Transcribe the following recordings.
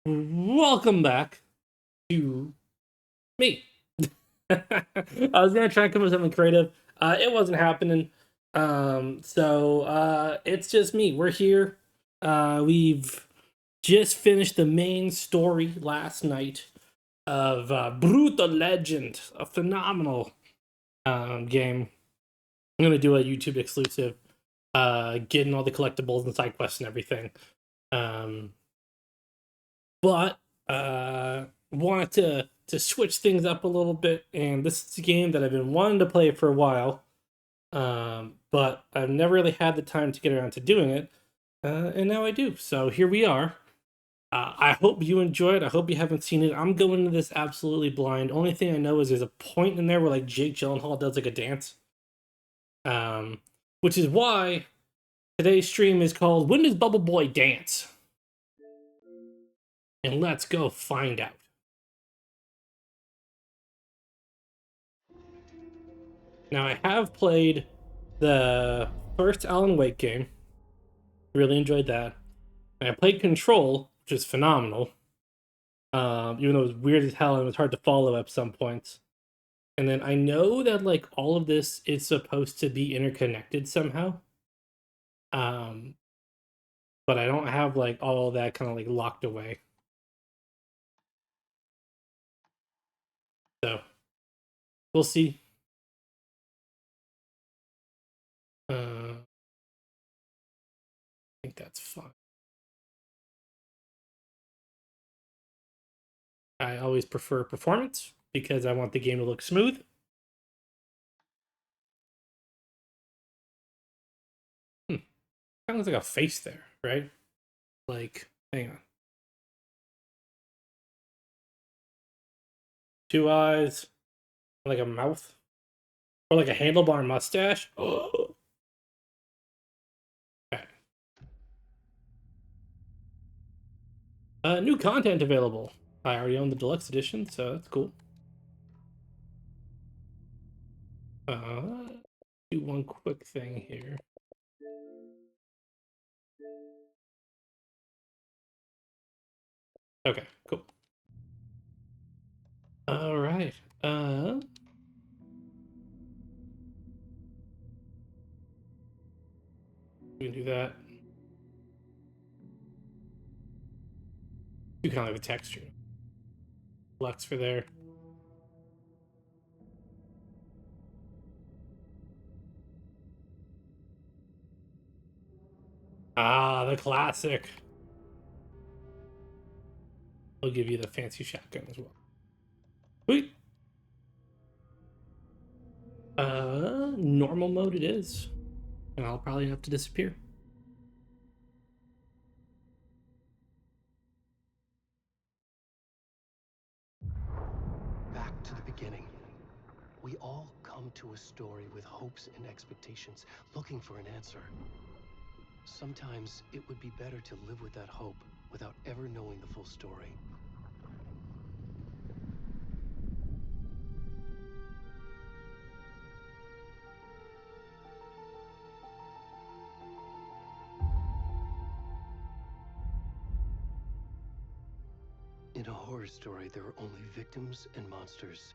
Welcome back to me. I was gonna try and come up with something creative. It wasn't happening. It's just me. We're here. We've just finished the main story last night of Brutal Legend, a phenomenal game. I'm gonna do a YouTube exclusive, getting all the collectibles and side quests and everything. Um, but wanted to switch things up a little bit, and this is a game that I've been wanting to play for a while, but I've never really had the time to get around to doing it, and now I do. So here we are. I hope you enjoy it. I hope you haven't seen it. I'm going into this absolutely blind. Only thing I know is there's a point in there where like Jake Gyllenhaal does like a dance, which is why today's stream is called "When Does Bubble Boy Dance?" And let's go find out. Now, I have played the first Alan Wake game. Really enjoyed that. And I played Control, which is phenomenal. Even though it was weird as hell and it was hard to follow at some points. And then I know that like all of this is supposed to be interconnected somehow. Um, but I don't have like all of that kind of like locked away. So we'll see. I think that's fine. I always prefer performance because I want the game to look smooth. Kind of looks like a face there, right? Like, hang on. Two eyes, like a mouth, or like a handlebar mustache. Oh. Okay. New content available. I already own the deluxe edition, so that's cool. Do one quick thing here. Okay, cool. All right. We can do that. Do kind of like a texture. Lux for there. Ah, the classic. I'll give you the fancy shotgun as well. Sweet. Normal mode it is. And I'll probably have to disappear. Back to the beginning. We all come to a story with hopes and expectations, looking for an answer. Sometimes it would be better to live with that hope without ever knowing the full story. In a horror story, there are only victims and monsters.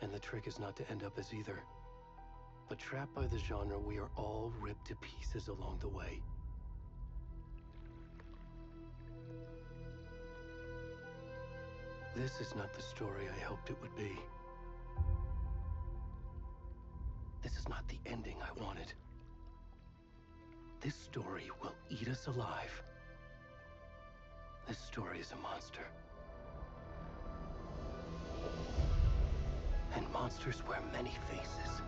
And the trick is not to end up as either. But trapped by the genre, we are all ripped to pieces along the way. This is not the story I hoped it would be. This is not the ending I wanted. This story will eat us alive. This story is a monster. And monsters wear many faces.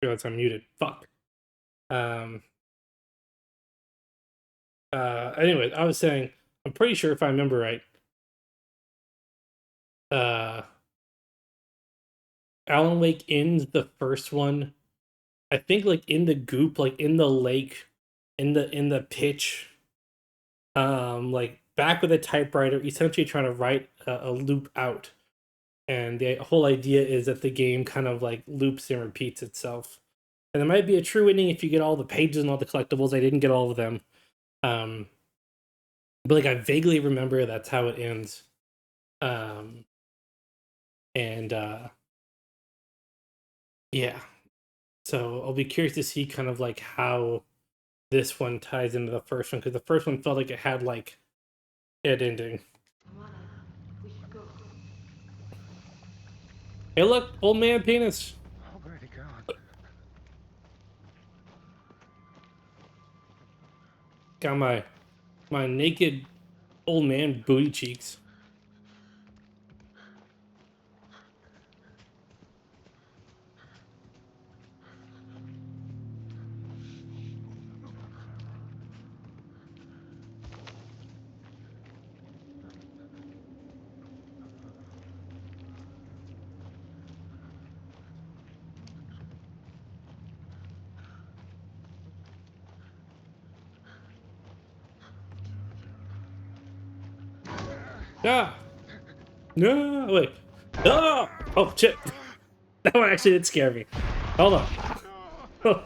realize I'm muted. Fuck. Anyway, I was saying, I'm pretty sure if I remember right, Alan Wake ends the first one, I think, like in the goop, like in the lake, in the pitch, like back with a typewriter, essentially trying to write a loop out. And the whole idea is that the game kind of like loops and repeats itself. And it might be a true ending if you get all the pages and all the collectibles. I didn't get all of them. Um, but like I vaguely remember that's how it ends. Um, and yeah. So I'll be curious to see kind of like how this one ties into the first one, because the first one felt like it had like an ending. We should go. Hey, look, old man penis. Oh, where'd he go? Got my naked old man booty cheeks. Ah, no, wait. Oh, oh shit. That one actually did scare me. Hold on.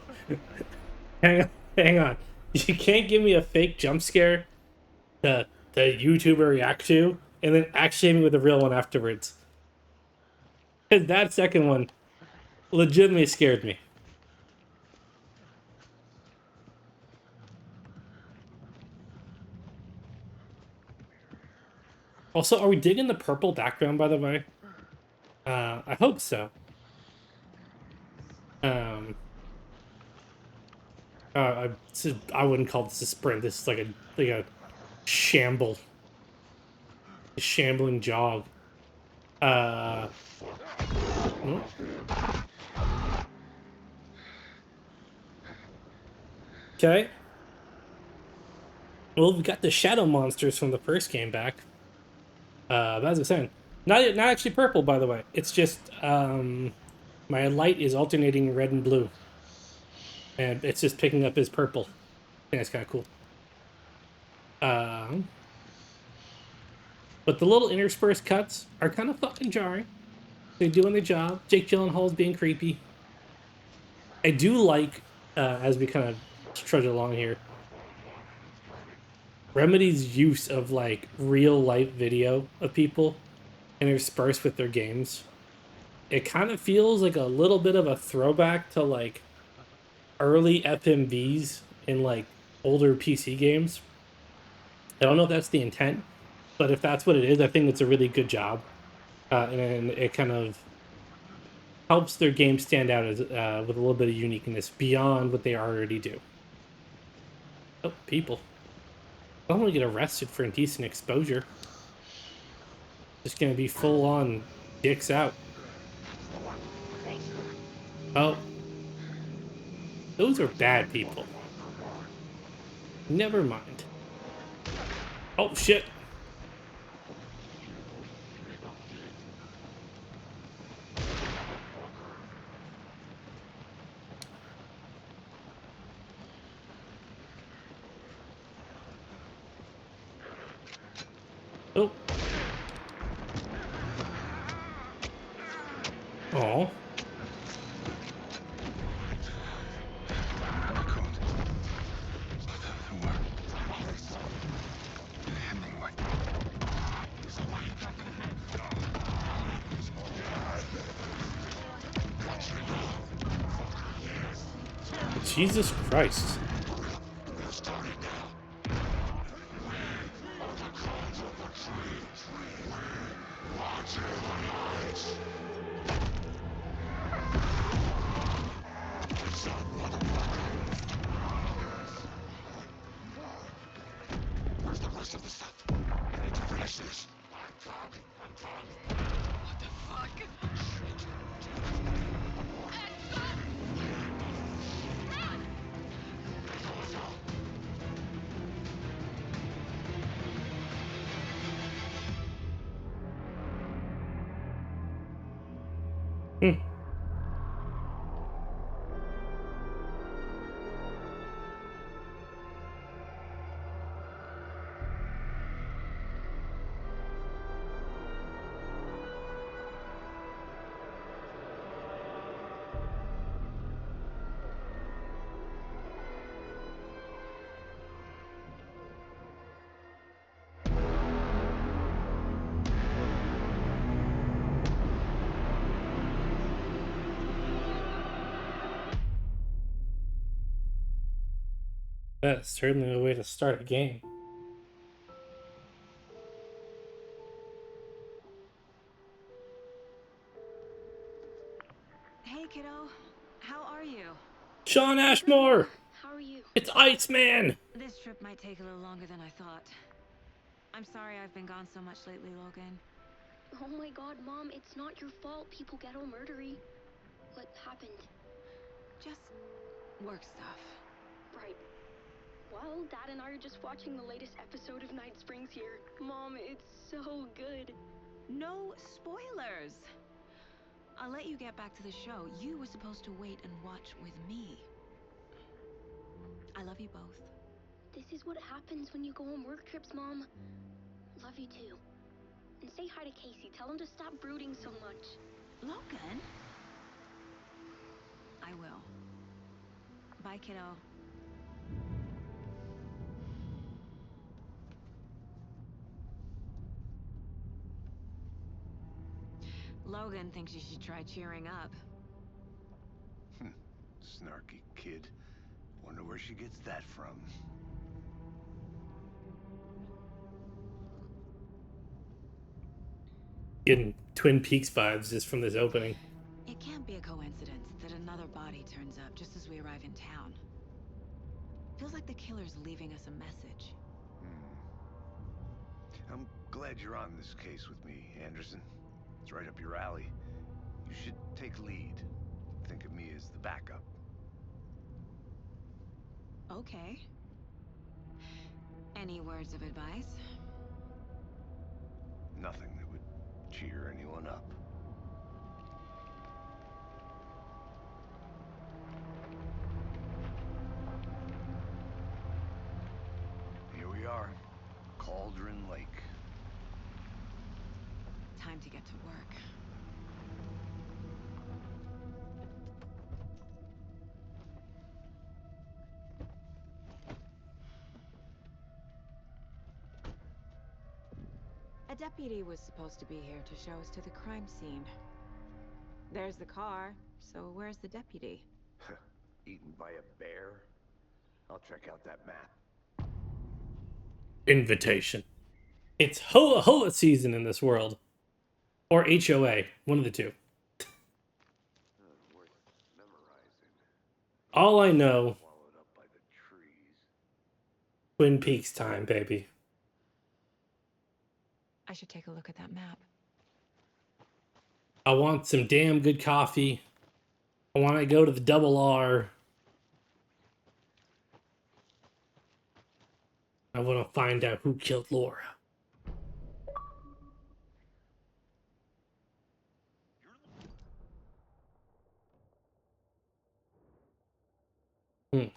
Hang on. You can't give me a fake jump scare the YouTuber react to, and then actually hit me with a real one afterwards. Because that second one legitimately scared me. Also, are we digging the purple background, by the way? I hope so. Um, I wouldn't call this a sprint. This is like a shamble, a shambling jog. Hmm? Okay. Well, we got the shadow monsters from the first game back. As I was saying, not actually purple, by the way. It's just my light is alternating red and blue, and it's just picking up as purple. I think that's kind of cool. But the little interspersed cuts are kind of fucking jarring. They're doing their job. Jake Gyllenhaal's being creepy. I do like, as we kind of trudge along here, Remedy's use of like real life video of people interspersed with their games. It kind of feels like a little bit of a throwback to like early FMVs in like older PC games. I don't know if that's the intent, but if that's what it is, I think it's a really good job, and it kind of helps their game stand out as with a little bit of uniqueness beyond what they already do. Oh, people! I don't want to get arrested for indecent exposure. Just gonna be full on dicks out. Oh, those are bad people. Never mind. Oh shit! Oh. Oh. Jesus Christ. Hmm. That's certainly a way to start a game. Hey, kiddo. How are you? Sean I'm good, Mom. Ashmore! How are you? It's Iceman! This trip might take a little longer than I thought. I'm sorry I've been gone so much lately, Logan. Oh my god, Mom, it's not your fault people get all murdery. What happened? Just work stuff. Right. Well, Dad and I are just watching the latest episode of Night Springs here. Mom, it's so good. No spoilers! I'll let you get back to the show. You were supposed to wait and watch with me. I love you both. This is what happens when you go on work trips, Mom. Love you too. And say hi to Casey. Tell him to stop brooding so much. Logan? I will. Bye, kiddo. Logan thinks you should try cheering up. Snarky kid. Wonder where she gets that from. Getting Twin Peaks vibes just from this opening. It can't be a coincidence that another body turns up just as we arrive in town. Feels like the killer's leaving us a message. I'm glad you're on this case with me, Anderson. It's right up your alley. You should take lead. Think of me as the backup. Okay. Any words of advice? Nothing that would cheer anyone up. Here we are. Cauldron Lake. Time to get to work. A deputy was supposed to be here to show us to the crime scene. There's the car, so where's the deputy? Eaten by a bear? I'll check out that map. Invitation. It's Hoa Hoa season in this world. Or HOA, one of the two. Worth memorizing. All I know, Swallowed up by the trees. Twin Peaks time, baby. I should take a look at that map. I want some damn good coffee. I want to go to the Double R. I want to find out who killed Laura. Hmm.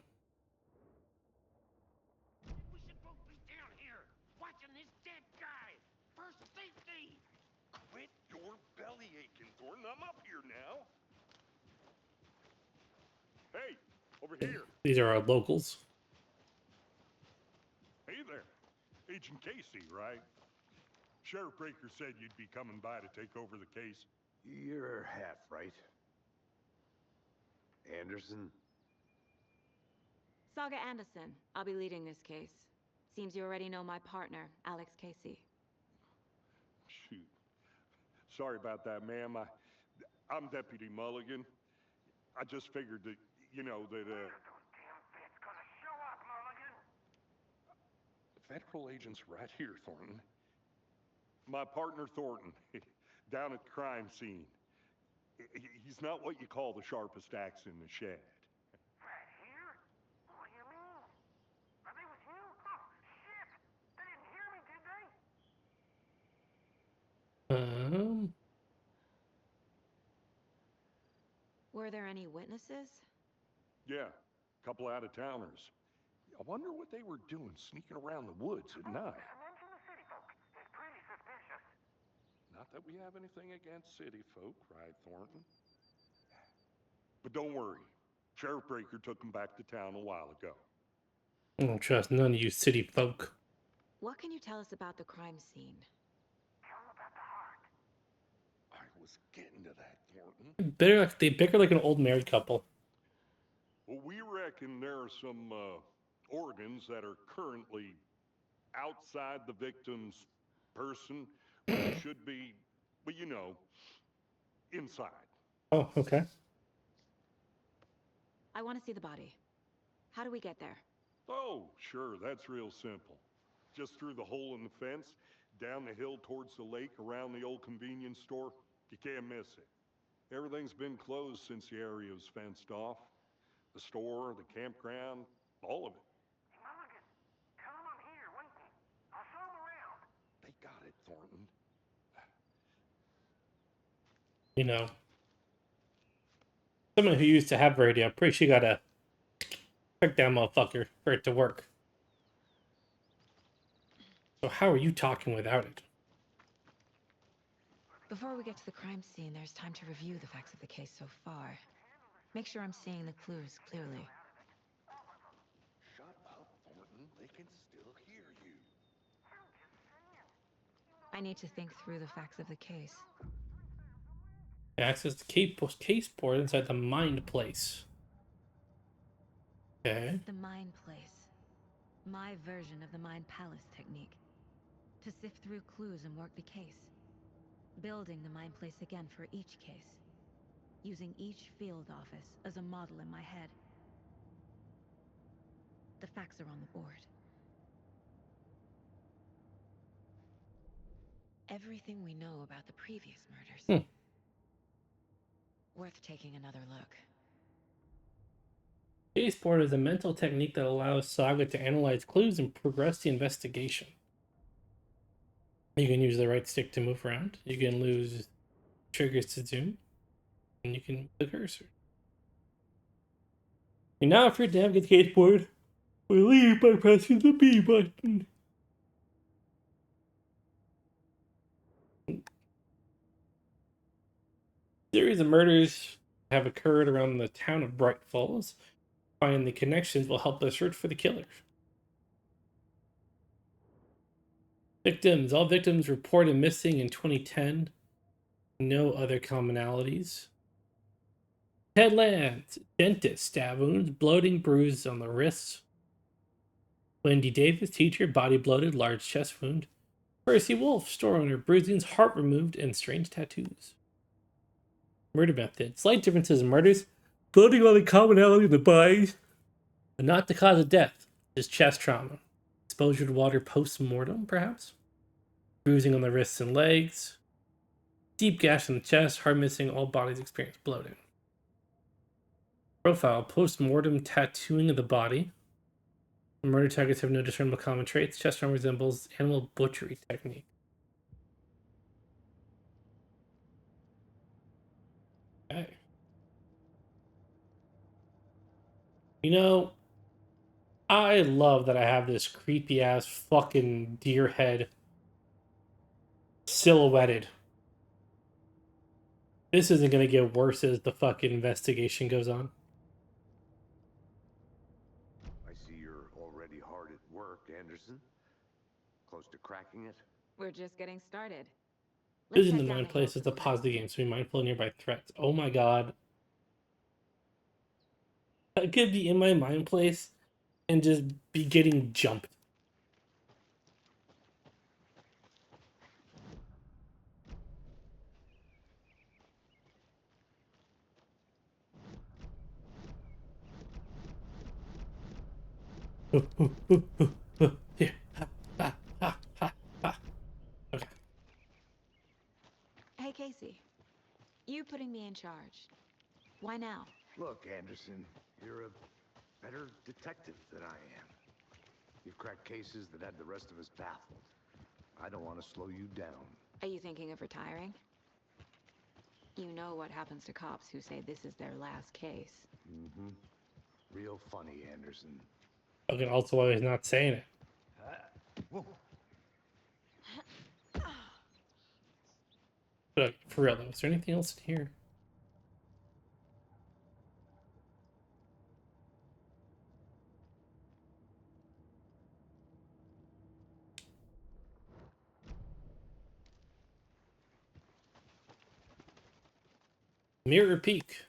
We should both be down here, watching this dead guy. For safety! Quit your belly aching, Thornton. I'm up here now. Hey, over here. These are our locals. Hey there. Agent Casey, right? Sheriff Breaker said you'd be coming by to take over the case. You're half right. Anderson? Saga Anderson. I'll be leading this case. Seems you already know my partner, Alex Casey. Shoot. Sorry about that, ma'am. I'm Deputy Mulligan. I just figured that, you know, that, Federal agents right here, Thornton. My partner, Thornton, down at the crime scene. He's not what you call the sharpest axe in the shed. Right here? What do you mean? Are they with you? Oh, shit! They didn't hear me, did they? Were there any witnesses? Yeah, a couple out-of-towners. I wonder what they were doing sneaking around the woods at night. Mention the city folk. It's pretty suspicious. Not that we have anything against city folk, cried Thornton. But don't worry. Sheriff Breaker took them back to town a while ago. I don't trust none of you city folk. What can you tell us about the crime scene? Tell them about the heart. I was getting to that, Thornton. They bicker like an old married couple. Well, we reckon there are some organs that are currently outside the victim's person when they should be, well, you know, inside. Oh, okay. I want to see the body. How do we get there? Oh, sure, that's real simple. Just through the hole in the fence, down the hill towards the lake, around the old convenience store. You can't miss it. Everything's been closed since the area was fenced off. The store, the campground, all of it. Mulligan, tell them I'm here waiting. I'll show them around. They got it, Thornton. You know, someone who used to have radio, pretty sure you gotta click that motherfucker for it to work. So how are you talking without it? Before we get to the crime scene, there's time to review the facts of the case so far. Make sure I'm seeing the clues clearly. Shut up, Thornton. They can still hear you. I need to think through the facts of the case. Access the case board inside the mind place. Okay. The Mind Place. My version of the Mind Palace technique. To sift through clues and work the case. Building the Mind Place again for each case. Using each field office as a model in my head. The facts are on the board. Everything we know about the previous murders. Worth taking another look. Case board is a mental technique that allows Saga to analyze clues and progress the investigation. You can use the right stick to move around. You can use triggers to zoom. And you can move the cursor. And now if you're to navigate the case board, we leave by pressing the B button. Series of murders have occurred around the town of Bright Falls. Finding the connections will help us search for the killer. Victims. All victims reported missing in 2010. No other commonalities. Headlands. Dentist. Stab wounds. Bloating. Bruise on the wrists. Wendy Davis. Teacher. Body bloated. Large chest wound. Percy Wolf. Store owner. Bruisings. Heart removed. And strange tattoos. Murder method. Slight differences in murders. Bloating on the commonality of the bodies. But not the cause of death. Just chest trauma. Exposure to water post-mortem, perhaps? Bruising on the wrists and legs. Deep gash in the chest. Heart missing. All bodies experience bloating. Profile. Post-mortem tattooing of the body. Murder targets have no discernible common traits. Chest trauma resembles animal butchery technique. Okay. You know, I love that I have this creepy ass fucking deer head silhouetted. This isn't gonna get worse as the fucking investigation goes on. I see you're already hard at work, Anderson. Close to cracking it? We're just getting started. Vision the head down mind hill place to is a the pause of the game, so be mindful of nearby threats. Oh my god. I could be in my mind place and just be getting jumped. Here. Okay. Hey, Casey. You putting me in charge. Why now? Look, Anderson, you're a better detective than I am. You've cracked cases that had the rest of us baffled. I don't want to slow you down. Are you thinking of retiring? You know what happens to cops who say this is their last case. Mm-hmm. Real funny, Anderson. Okay, also why he's not saying it. Whoa. But for real though, is there anything else in here? Mirror Peak.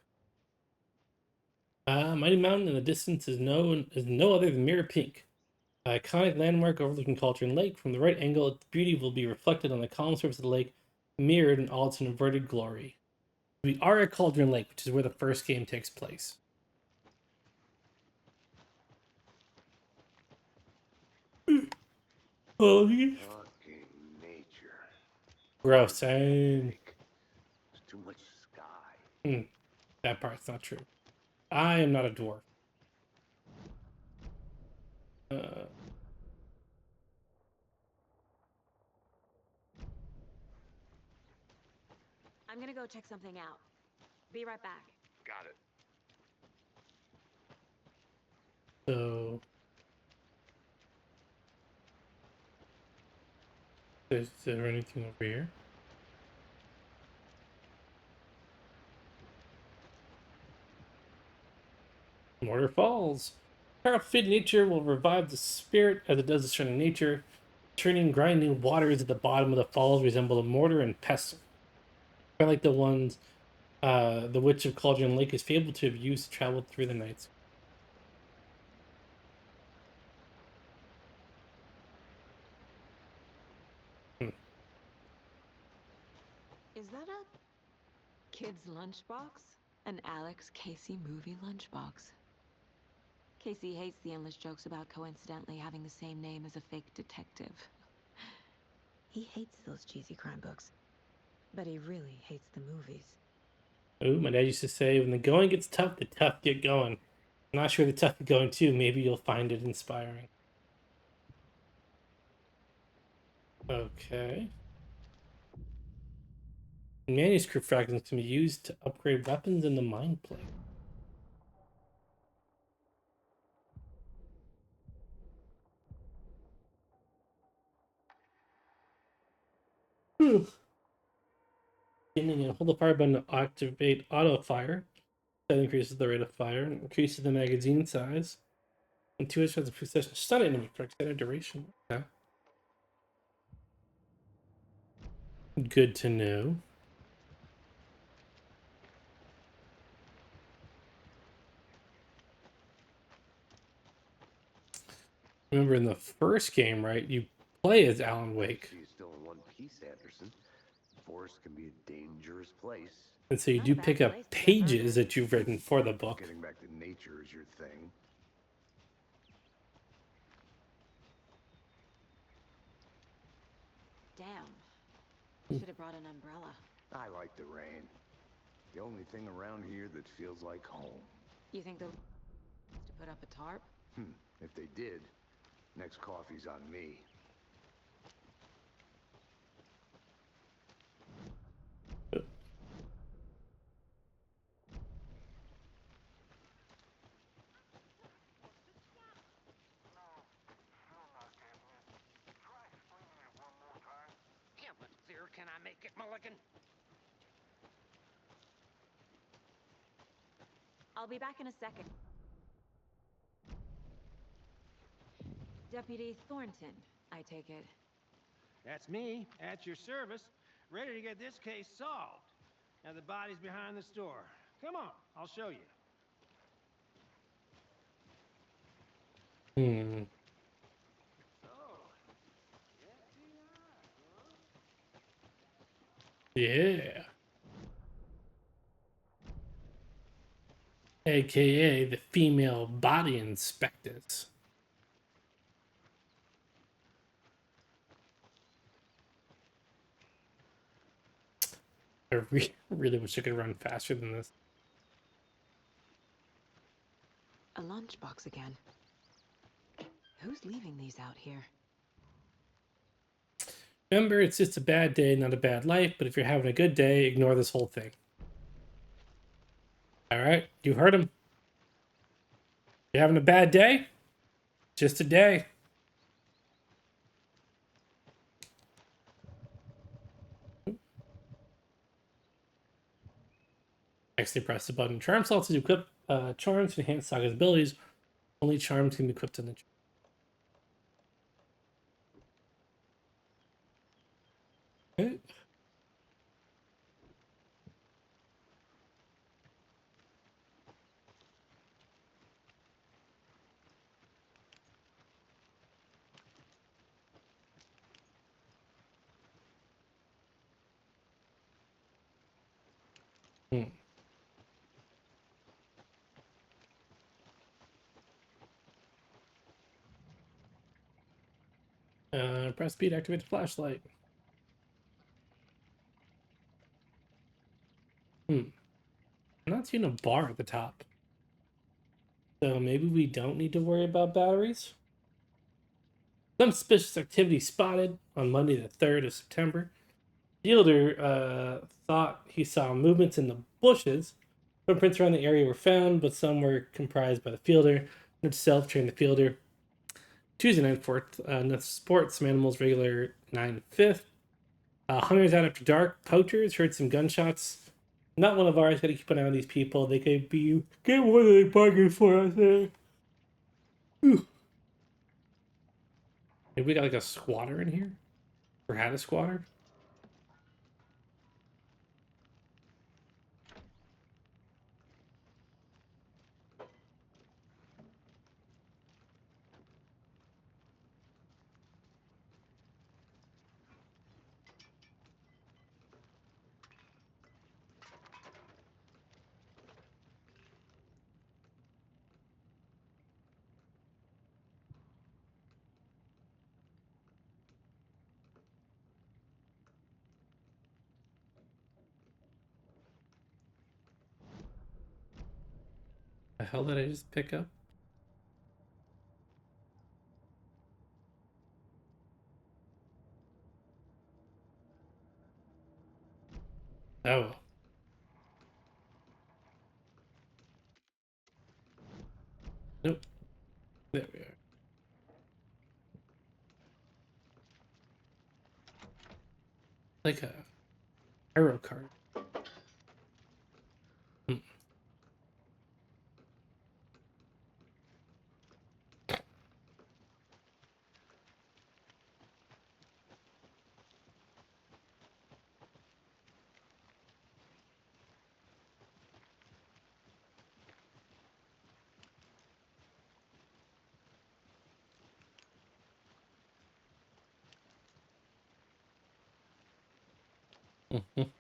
Mighty Mountain in the distance is no other than Mirror Peak. An iconic landmark overlooking Cauldron Lake. From the right angle, its beauty will be reflected on the calm surface of the lake, mirrored in all its inverted glory. We are at Cauldron Lake, which is where the first game takes place. Oh, Fucking nature. gross. Same. There's too much sky. That part's not true. I am not a dwarf. I'm gonna go check something out. Be right back. Got it. So is there anything over here? Mortar Falls. Powerful fit nature will revive the spirit as it does the surrounding nature. Turning grinding waters at the bottom of the falls resemble a mortar and pestle. Kind of like the ones the Witch of Cauldron Lake is fabled to have used to travel through the nights. Is that a kid's lunchbox? An Alex Casey movie lunchbox. Casey hates the endless jokes about coincidentally having the same name as a fake detective. He hates those cheesy crime books. But he really hates the movies. Oh, my dad used to say, when the going gets tough, the tough get going. I'm not sure the tough is going too. Maybe you'll find it inspiring. Okay. Manuscript fragments can be used to upgrade weapons in the mind plate. Beginning and hold the fire button to activate auto fire. That increases the rate of fire, increases the magazine size, and 2 shots of precision stun enemy for extended duration. Okay. Good to know. Remember in the first game, right? You play as Alan Wake. She's still in one piece, Anderson. Forest can be a dangerous place. And so you Not do a bad pick up place to get pages murdered. that you've written for the book. Getting back to nature is your thing. Damn. Should have brought an umbrella. I like the rain. The only thing around here that feels like home. You think they'll to put up a tarp? If they did, next coffee's on me. Yeah, but there, can I make it, Mulligan? I'll be back in a second. Deputy Thornton, I take it. That's me, at your service, ready to get this case solved. Now the body's behind the store. Come on, I'll show you. Hmm. So, FBI, huh? Yeah. AKA the female body inspectors. I really wish I could run faster than this. A lunchbox again. Who's leaving these out here? Remember, it's just a bad day, not a bad life, but if you're having a good day, ignore this whole thing. All right, you heard him. You having a bad day? Just a day. Actually, press the button. Charm slots to equip charms to enhance Saga's abilities. Only charms can be equipped in the. Okay. Hmm. Press B to activate the flashlight. I'm not seeing a bar at the top. So maybe we don't need to worry about batteries. Some suspicious activity spotted on Monday the 3rd of September. Fielder thought he saw movements in the bushes. Footprints around the area were found, but some were comprised by the fielder. Itself trained the fielder. Tuesday night for sports, some animals regular 9/5. Hunters out after dark. Poachers heard some gunshots. Not one of ours. Got to keep an eye on these people. They could be get what are they bargaining for out there? Maybe we got like a squatter in here, or had a squatter. The hell did I just pick up? Oh. Nope. There we are. Like a arrow card.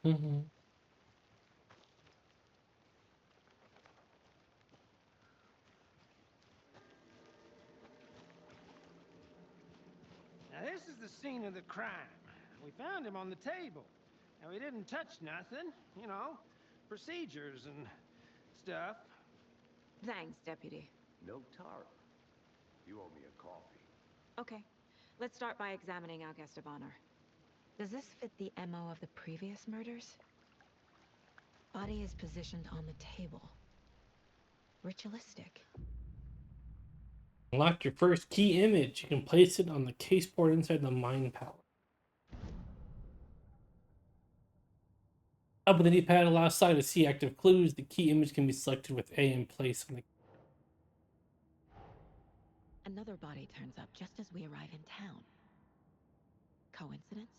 Now, this is the scene of the crime. We found him on the table. And we didn't touch nothing, you know, procedures and stuff. Thanks, Deputy. No tar. You owe me a coffee. Okay, let's start by examining our guest of honor. Does this fit the MO of the previous murders? Body is positioned on the table. Ritualistic. Unlock your first key image. You can place it on the case board inside the Mind Palace. Up with the D-pad allows Saga to see active clues. The key image can be selected with A in place on the. Another body turns up just as we arrive in town. Coincidence?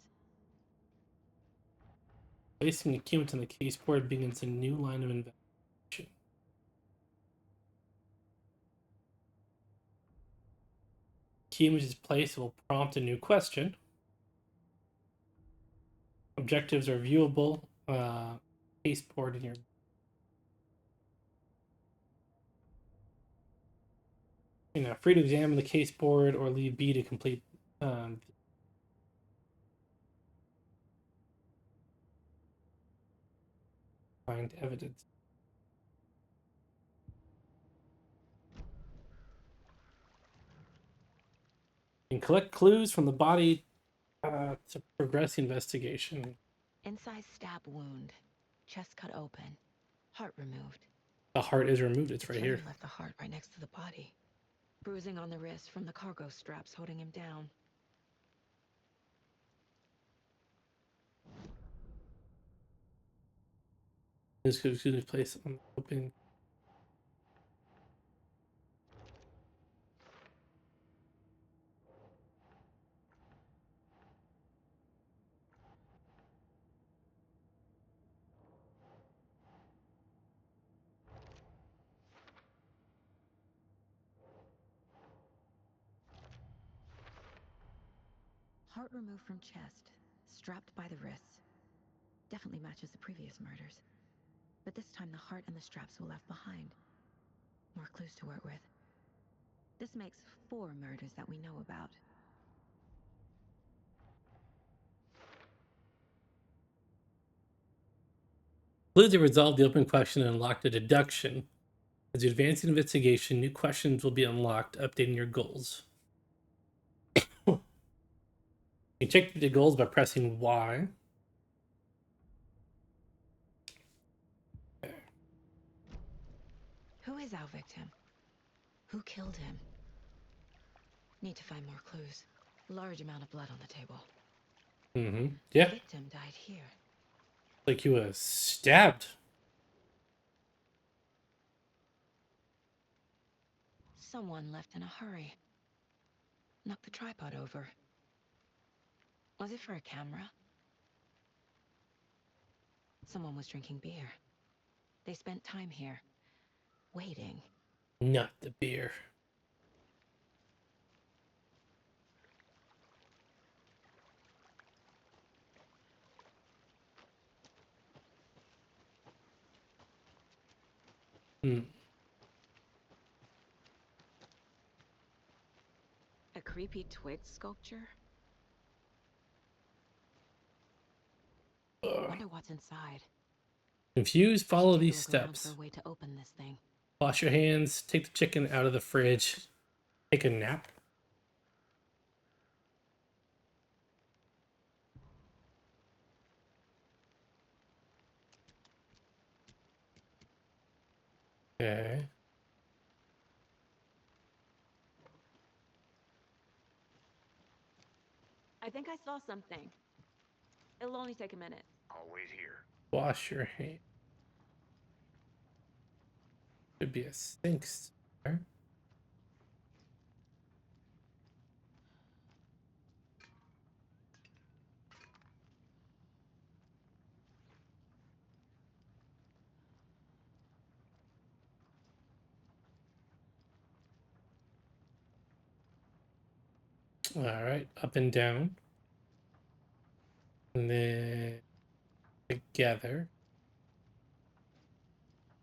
Placing the key image on the case board begins a new line of investigation. Key image is placed, it will prompt a new question. Objectives are viewable. Case board in your. Free to examine the case board or leave B to complete. Find evidence. You can collect clues from the body to progress the investigation. Incised stab wound. Chest cut open. Heart removed. The heart is removed. It's The right killer here. left the heart right next to the body. Bruising on the wrist from the cargo straps holding him down. This could excuse me, place on open. Heart removed from chest, strapped by the wrists. Definitely matches the previous murders. But this time the heart and the straps were left behind. More clues to work with. This makes 4 murders that we know about. Clues to resolve the open question and unlock the deduction. As you advance the investigation, new questions will be unlocked, updating your goals. You can check the goals by pressing Y. Who is our victim? Who killed him? Need to find more clues. Large amount of blood on the table. Yeah. The victim died here. Like he was stabbed. Someone left in a hurry. Knocked the tripod over. Was it for a camera? Someone was drinking beer. They spent time here, waiting. Not the beer. A creepy twig sculpture? Wonder what's inside. Confused, I should follow take a these look around steps. for a way to open this thing. Wash your hands, take the chicken out of the fridge, take a nap. Okay. I think I saw something. It'll only take a minute. I'll wait here. Wash your hands. Should be a sink somewhere. All right, up and down. And then together.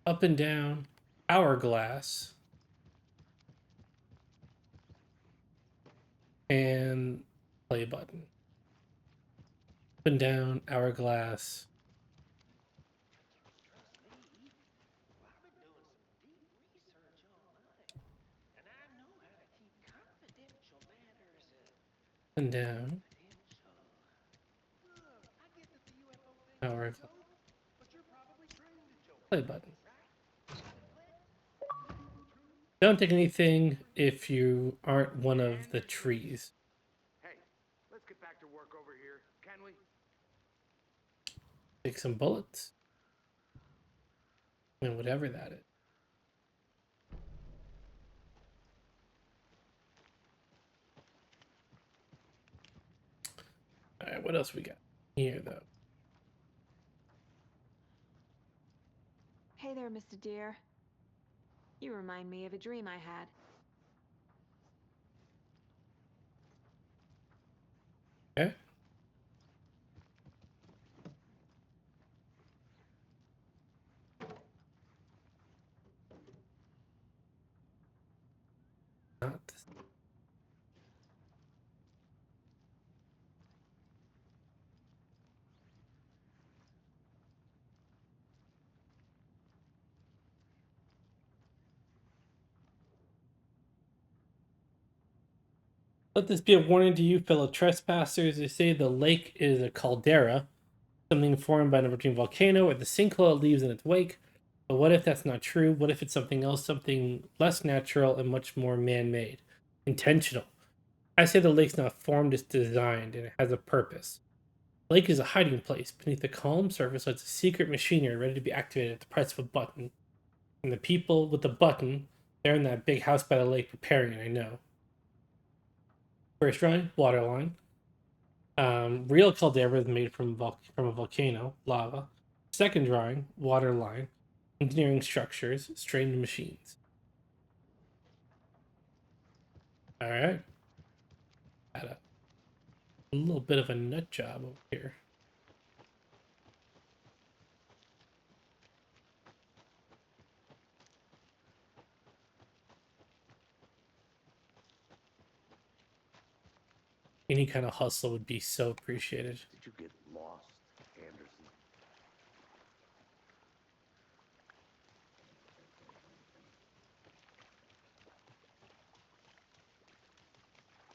Up and down. Hourglass. And play button. Up and down, hourglass. And down. Hourglass. Play button. Don't take anything if you aren't one of the trees. Hey, let's get back to work over here, can we? Take some bullets. And whatever that is. Alright, what else we got here, though? Hey there, Mr. Deer. You remind me of a dream I had. Okay. Not this. Let this be a warning to you, fellow trespassers. They say the lake is a caldera, something formed by an erupting volcano, or the sinkhole it leaves in its wake. But what if that's not true? What if it's something else, something less natural and much more man-made, intentional? I say the lake's not formed, it's designed, and it has a purpose. The lake is a hiding place. Beneath the calm surface lies a secret machinery ready to be activated at the press of a button. And the people with the button, they're in that big house by the lake preparing it, I know. First drawing, water line. Real caldera is made from a volcano, lava. Second drawing, water line. Engineering structures, strange machines. Alright. Got a little bit of a nut job over here. Any kind of hustle would be so appreciated. Did you get lost, Anderson?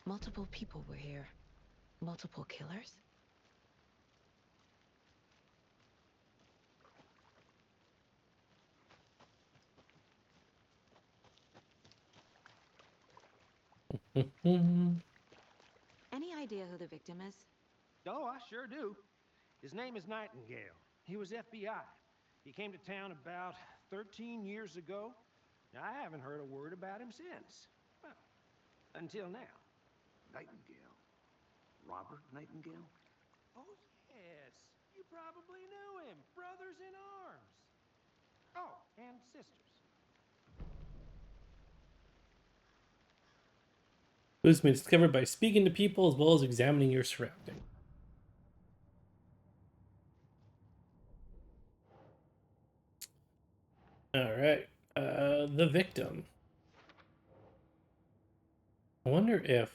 Multiple people were here. Multiple killers? Any idea who the victim is? Oh, I sure do. His name is Nightingale. He was FBI. He came to town about 13 years ago. I haven't heard a word about him since. Well, until now. Nightingale? Robert Nightingale? Oh, yes. You probably knew him. Brothers in arms. Oh, and sisters. Who's been discovered by speaking to people as well as examining your surroundings. Alright. The victim. I wonder if...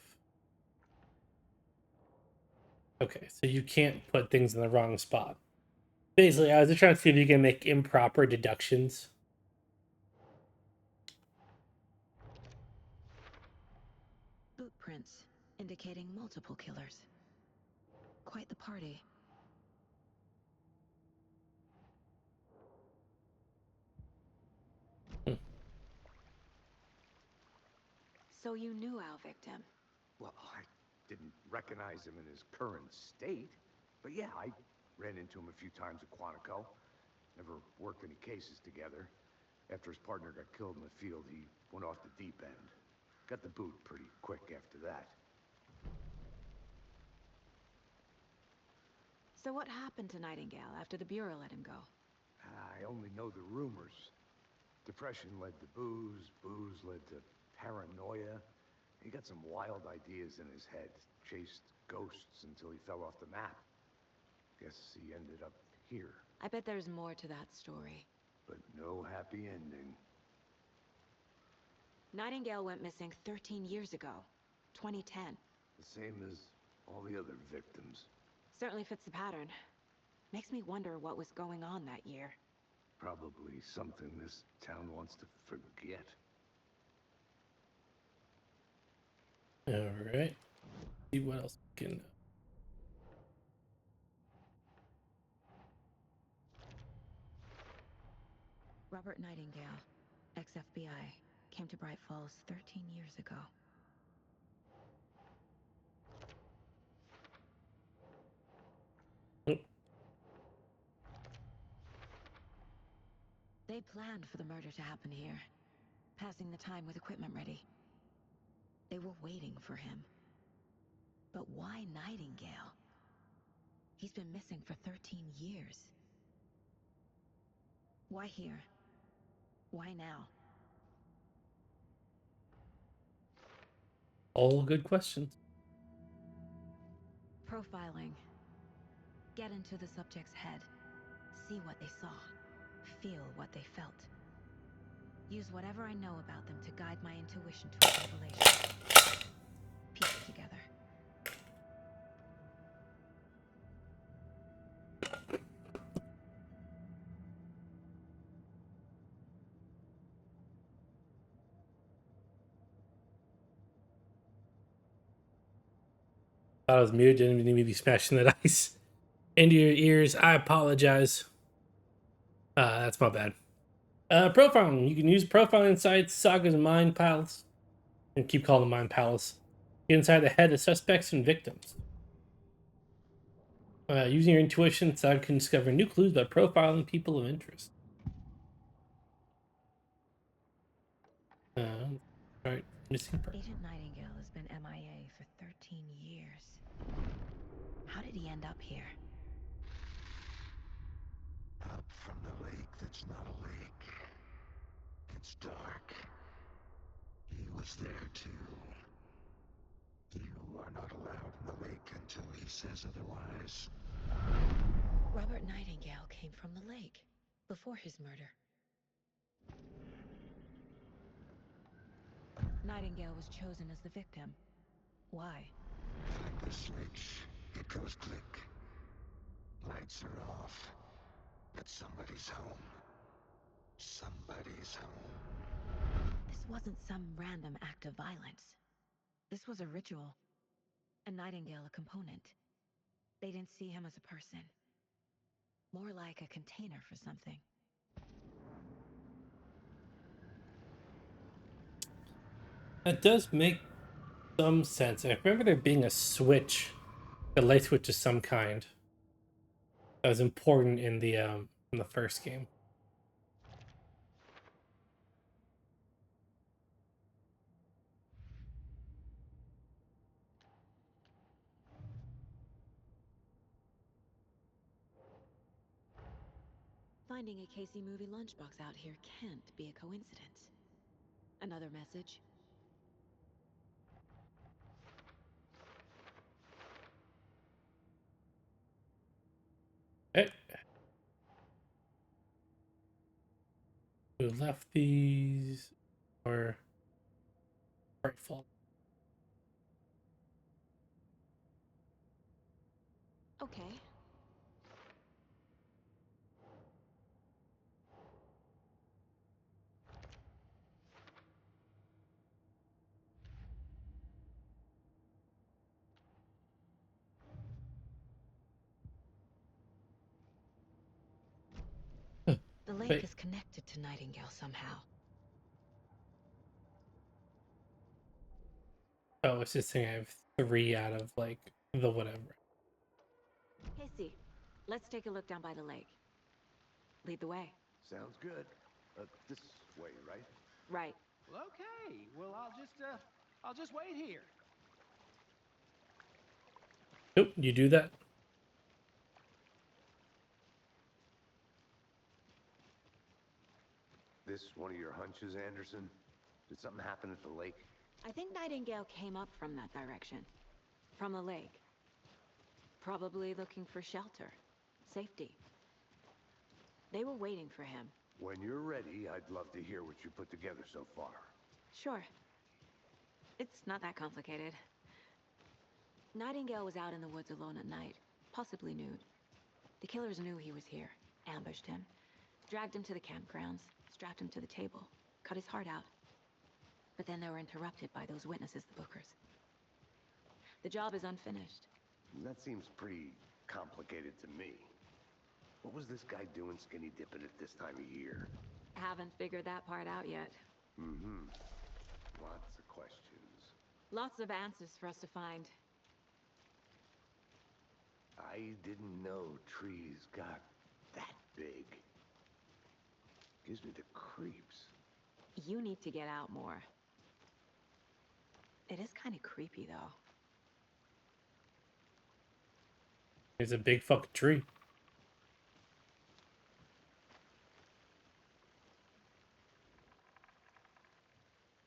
Okay, so you can't put things in the wrong spot. Basically, I was just trying to see if you can make improper deductions. Boot prints indicating multiple killers. Quite the party. So you knew our victim? Well, I didn't recognize him in his current state. But yeah, I ran into him a few times at Quantico. Never worked any cases together. After his partner got killed in the field, he went off the deep end. Got the boot pretty quick after that. So what happened to Nightingale after the Bureau let him go? I only know the rumors. Depression led to booze, booze led to paranoia. He got some wild ideas in his head, chased ghosts until he fell off the map. Guess he ended up here. I bet there's more to that story. But no happy ending. Nightingale went missing 13 years ago. 2010. The same as all the other victims. Certainly fits the pattern. Makes me wonder what was going on that year. Probably something this town wants to forget. Alright. See what else we can... Robert Nightingale, ex-FBI, came to Bright Falls 13 years ago. They planned for the murder to happen here, passing the time with equipment ready. They were waiting for him. But why Nightingale? He's been missing for 13 years. Why here? Why now? All good questions. Profiling. Get into the subject's head. See what they saw. Feel what they felt. Use whatever I know about them to guide my intuition to a revelation. Piece it together. Thought I was muted, didn't need me to be smashing that ice into your ears. I apologize. That's my bad. Profiling. You can use profiling sites, Saga's Mind Palace, and keep calling them Mind Palace. Get inside the head of suspects and victims. Using your intuition, Saga can discover new clues by profiling people of interest. Right, missing person. Agent Nightingale has been MIA for 13 years. How did he end up here? Up from the lake that's not a lake. It's dark. He was there too. You are not allowed in the lake until he says otherwise. Robert Nightingale came from the lake before his murder. Nightingale was chosen as the victim. Why? Flick the switch. It goes click. Lights are off. But somebody's home. Somebody's home. This wasn't some random act of violence. This was a ritual. And Nightingale a component. They didn't see him as a person. More like a container for something. That does make some sense. I remember there being a switch, a light switch of some kind, that was important in the first game. Finding a Casey movie lunchbox out here can't be a coincidence. Another message. Okay. Who left these? Or rifle? Okay. The lake Wait. is connected to Nightingale somehow. Oh, it's just saying I have 3 out of like the whatever. Casey, let's take a look down by the lake. Lead the way. Sounds good. This way, right? Right. Well, okay. Well, I'll just wait here. Nope, you do that. This one of your hunches, Anderson? Did something happen at the lake? I think Nightingale came up from that direction. From the lake. Probably looking for shelter. Safety. They were waiting for him. When you're ready, I'd love to hear what you put together so far. Sure. It's not that complicated. Nightingale was out in the woods alone at night, possibly nude. The killers knew he was here, ambushed him, dragged him to the campgrounds, strapped him to the table, cut his heart out. But then they were interrupted by those witnesses, the Bookers. The job is unfinished. That seems pretty complicated to me. What was this guy doing skinny dipping at this time of year? Haven't figured that part out yet. Mm-hmm. Lots of questions. Lots of answers for us to find. I didn't know trees got that big. Gives me the creeps. You need to get out more. It is kind of creepy, though. There's a big fucking tree.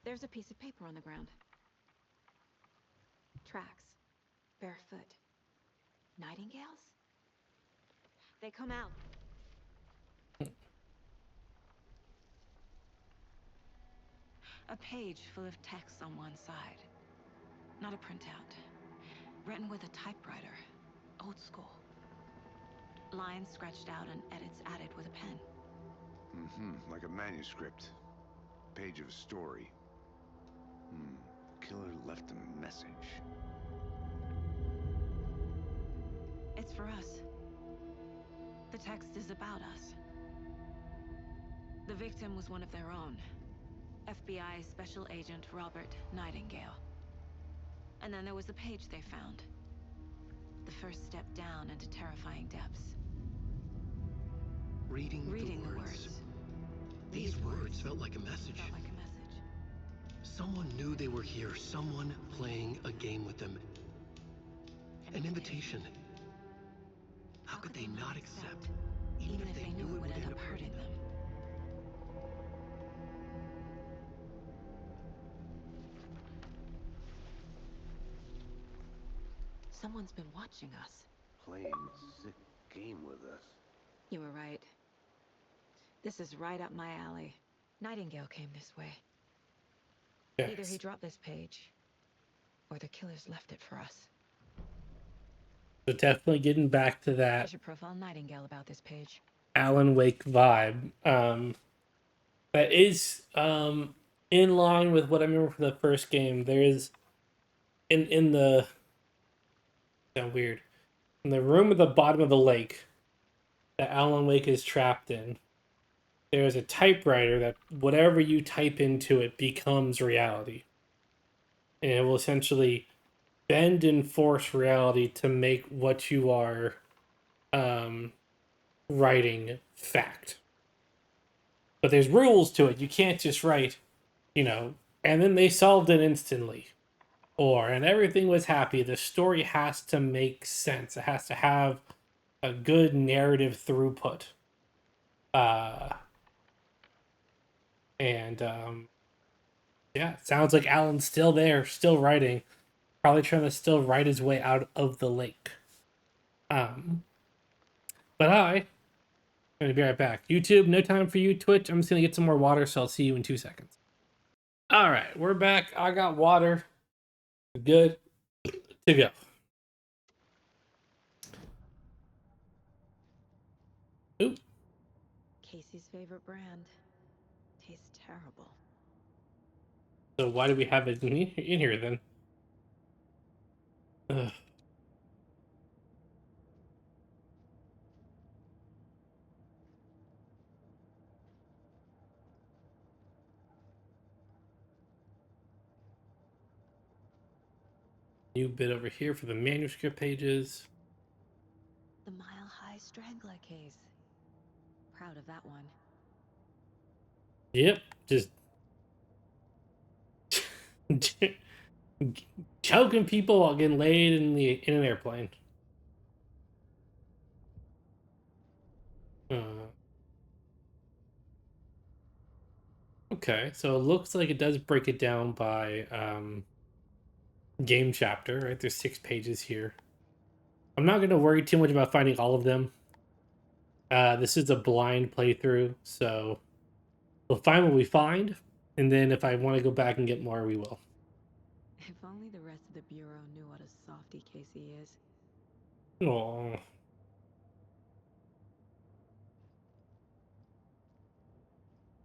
There's a piece of paper on the ground. Tracks. Barefoot. Nightingales? They come out. A page full of text on one side. Not a printout. Written with a typewriter. Old school. Lines scratched out and edits added with a pen. Mm-hmm. Like a manuscript. Page of a story. Killer left a message. It's for us. The text is about us. The victim was one of their own. FBI Special Agent Robert Nightingale. And then there was the page they found. The first step down into terrifying depths. Reading the words. These words felt like a message. Felt like a message. Someone knew they were here. Someone playing a game with them. An invitation. How could they not accept, even if they knew it would end up hurting them? Someone's been watching us. Playing a sick game with us. You were right. This is right up my alley. Nightingale came this way. Yes. Either he dropped this page, or the killers left it for us. So definitely getting back to I that should profile Nightingale about this page. Alan Wake vibe. That is in line with what I remember from the first game. There is in the sound weird. In the room at the bottom of the lake that Alan Wake is trapped in, there is a typewriter that whatever you type into it becomes reality. And it will essentially bend and force reality to make what you are writing fact. But there's rules to it. You can't just write, and then they solved it instantly. And everything was happy. The story has to make sense. It has to have a good narrative throughput. Yeah, it sounds like Alan's still there, still writing. Probably trying to still write his way out of the lake. But I'm going to be right back. YouTube, no time for you. Twitch, I'm just going to get some more water, so I'll see you in 2 seconds. All right, we're back. I got water. Good to go. Ooh. Casey's favorite brand. Tastes terrible. So why do we have it in here then? Ugh. New bit over here for the manuscript pages. The Mile High Strangler case. Proud of that one. Yep, just choking people while getting laid in an airplane. Okay, so it looks like it does break it down by game chapter, right? There's 6 pages here. I'm not going to worry too much about finding all of them. This is a blind playthrough, so we'll find what we find, and then if I want to go back and get more, we will. If only the rest of the Bureau knew what a softy Casey is. Oh,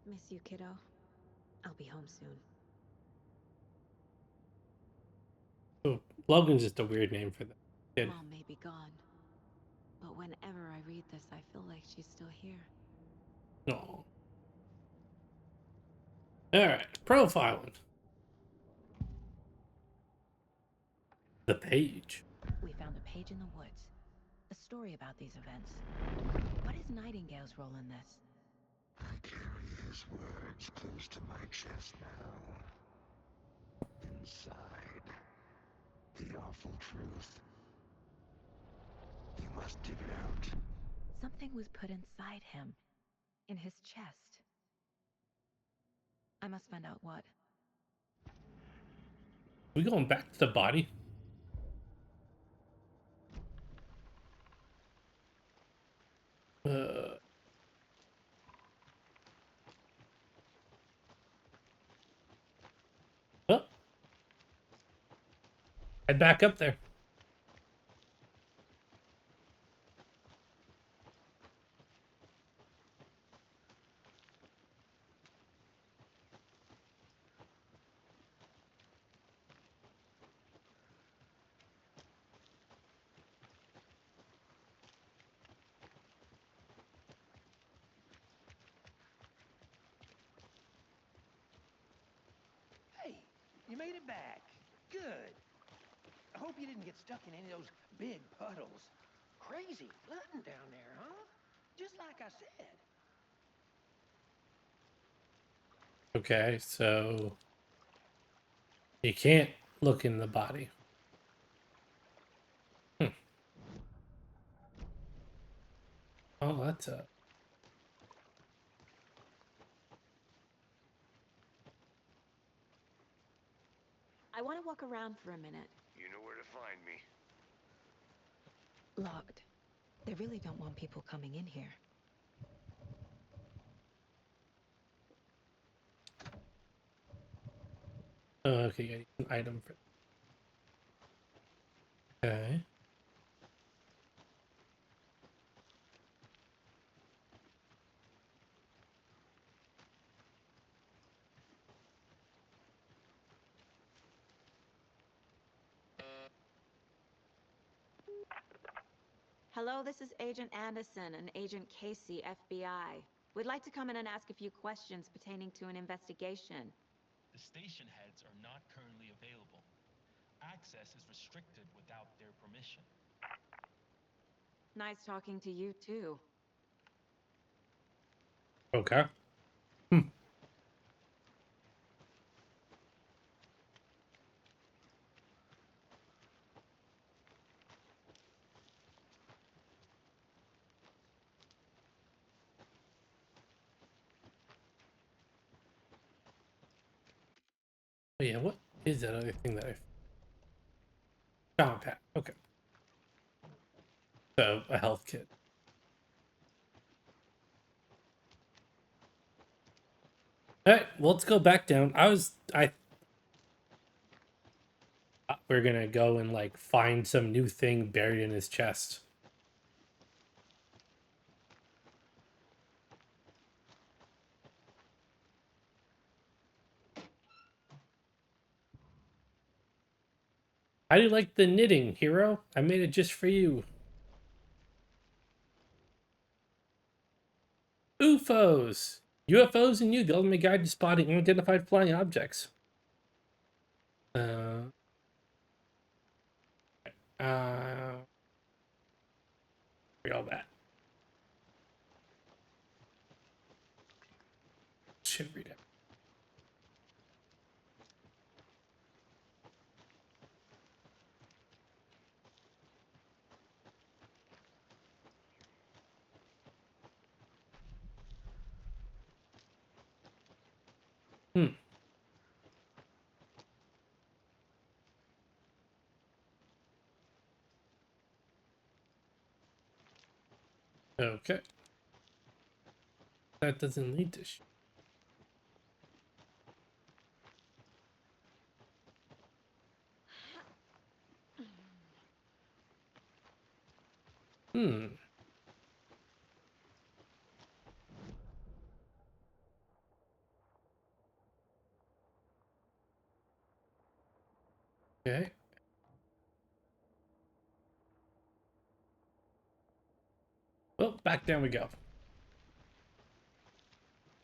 Miss you, kiddo. I'll be home soon. so Logan's just a weird name for that kid. Mom may be gone, but whenever I read this, I feel like she's still here. No. All right, profiling. The page. We found a page in the woods. A story about these events. What is Nightingale's role in this? I carry his words close to my chest now. Inside, the awful truth. You must dig it out. Something was put inside him. In his chest. I must find out what. We going back to the body? Oh. Head back up there. made it back. Good. I hope you didn't get stuck in any of those big puddles. Crazy flooding down there, huh? Just like I said. Okay, so you can't look in the body. Hmm. Oh, that's a. I want to walk around for a minute. You know where to find me. Locked. They really don't want people coming in here. Oh, okay, yeah, an item for. Okay. Hello, this is Agent Anderson and Agent Casey, FBI. We'd like to come in and ask a few questions pertaining to an investigation. The station heads are not currently available. Access is restricted without their permission. Nice talking to you, too. Okay. Hmm. Oh, yeah, what is that other thing that I found? Pack. Okay. So, a health kit. Alright, well, let's go back down. I thought we're gonna go and, like, find some new thing buried in his chest. How do you like the knitting, hero? I made it just for you. UFOs! UFOs and you, the ultimate guide to spotting unidentified flying objects. Uh, read all that. Should read it. Hmm. Okay. That doesn't lead to shit. Hmm. Okay. Well, back down we go.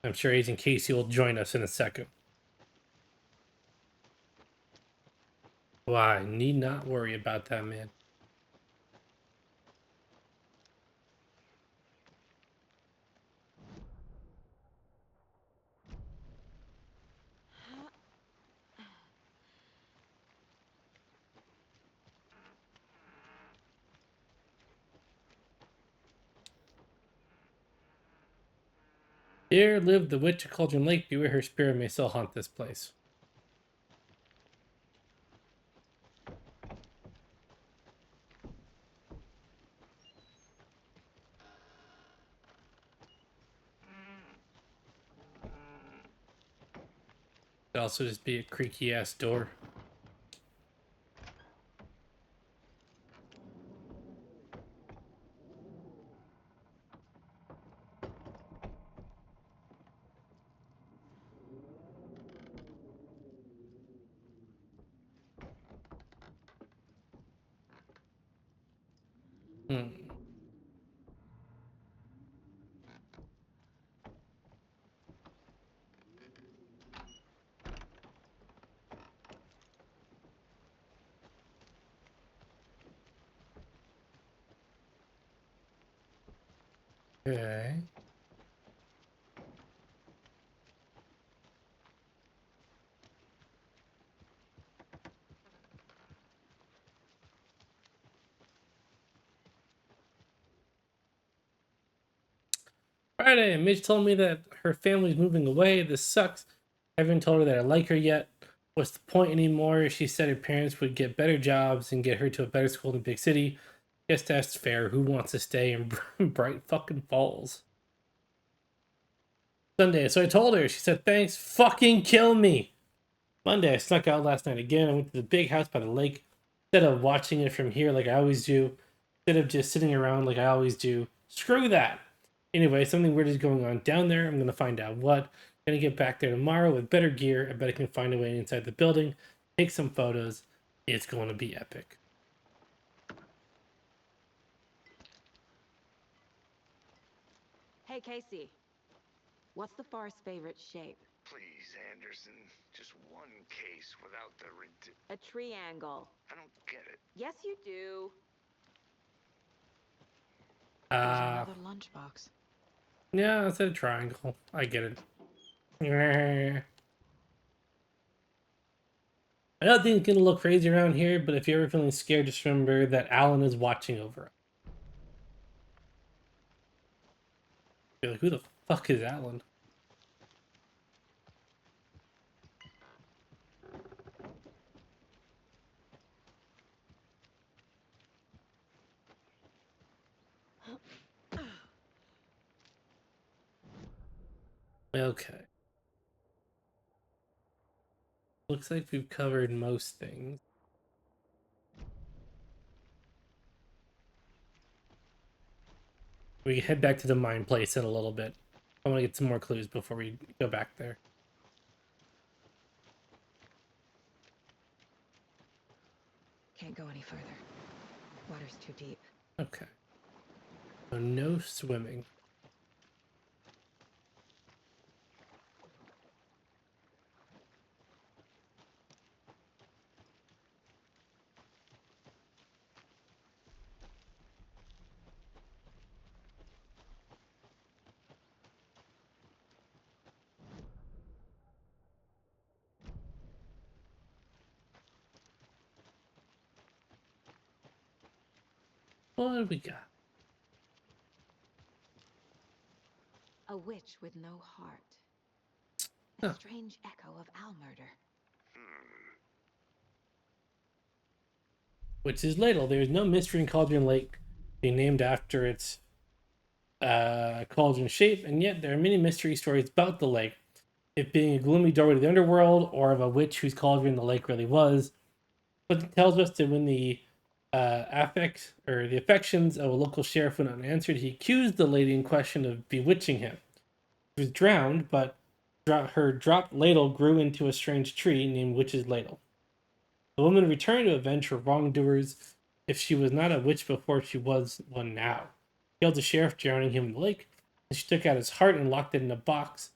I'm sure Agent Casey will join us in a second. Why? Need not worry about that, man. Here lived the witch of Cauldron Lake. Beware her spirit may still haunt this place. Could also just be a creaky ass door. Hmm. Okay. Friday, Midge told me that her family's moving away. This sucks. I haven't told her that I like her yet. What's the point anymore? She said her parents would get better jobs and get her to a better school in a big city. Guess that's fair. Who wants to stay in Bright fucking Falls? Sunday, so I told her. She said, thanks. Fucking kill me. Monday, I snuck out last night again. I went to the big house by the lake. Instead of watching it from here like I always do, instead of just sitting around like I always do, screw that. Anyway, something weird is going on down there. I'm going to find out what. Gonna get back there tomorrow with better gear. I bet I can find a way inside the building, take some photos. It's going to be epic. Hey, Casey. What's the far's favorite shape? Please, Anderson. Just one case without the A triangle. I don't get it. Yes, you do. There's another lunchbox. Yeah, it's a triangle. I get it. I know things can look crazy around here, but if you're ever feeling scared, just remember that Alan is watching over us. You're like, who the fuck is Alan? Okay. Looks like we've covered most things. We head back to the mine place in a little bit. I want to get some more clues before we go back there. Can't go any further. Water's too deep. Okay. So no swimming. What do we got? A witch with no heart. A Huh. strange echo of owl murder. Which is ladle. There's no mystery in Cauldron Lake being named after its cauldron shape, and yet there are many mystery stories about the lake. It being a gloomy doorway to the underworld, or of a witch whose cauldron the lake really was. But it tells us that when the the affections of a local sheriff went unanswered, he accused the lady in question of bewitching him. She was drowned, but her dropped ladle grew into a strange tree named Witch's Ladle. The woman returned to avenge her wrongdoers. If she was not a witch before, she was one now. She killed the sheriff, drowning him in the lake, and she took out his heart and locked it in a box.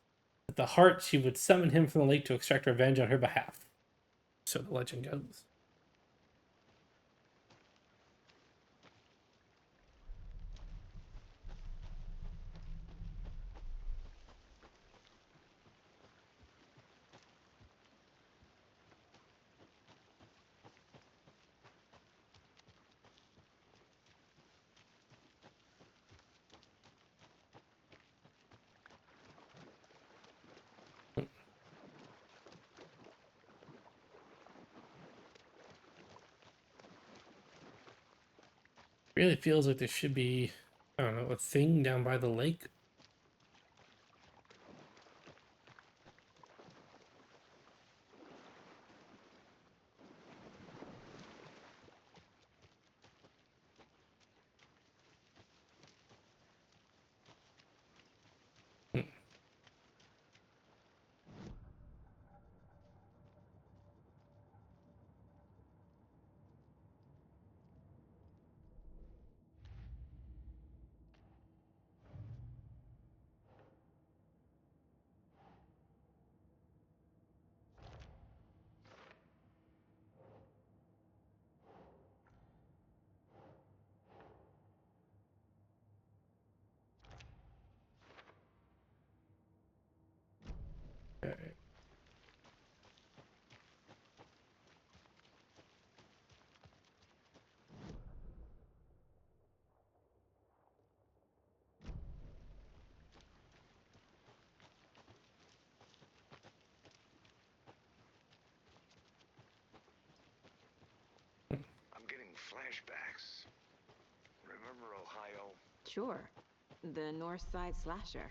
With the heart, she would summon him from the lake to extract revenge on her behalf. So the legend goes. Really feels like there should be, I don't know, a thing down by the lake. Hmm. flashbacks. Remember Ohio? Sure. The North Side slasher.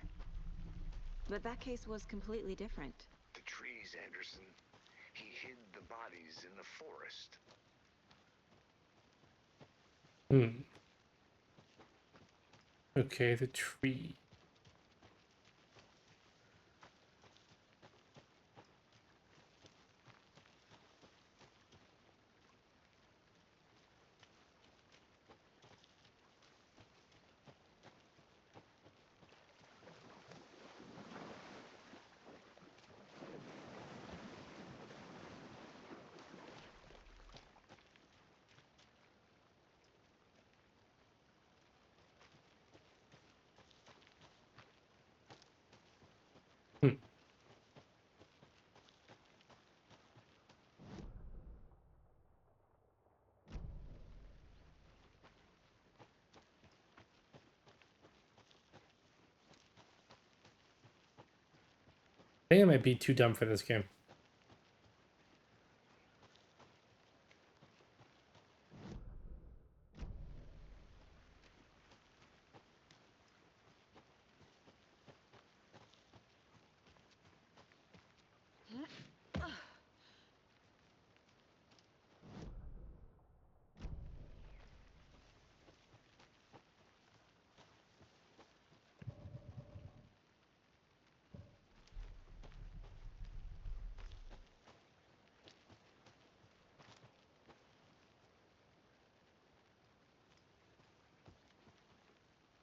But that case was completely different. The trees, Anderson. He hid the bodies in the forest. Hmm. Okay, the tree. Hmm. I think I might be too dumb for this game.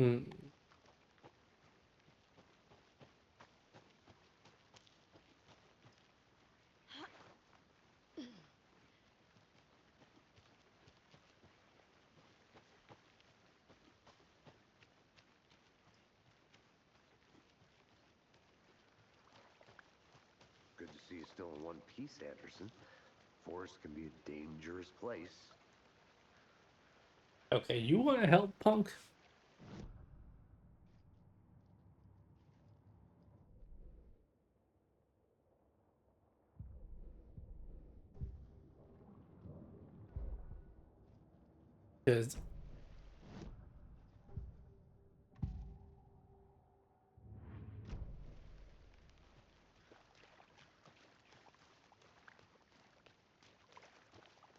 Hmm. Good to see you still in one piece, Anderson. Forest can be a dangerous place. Okay, you want to help, punk? Because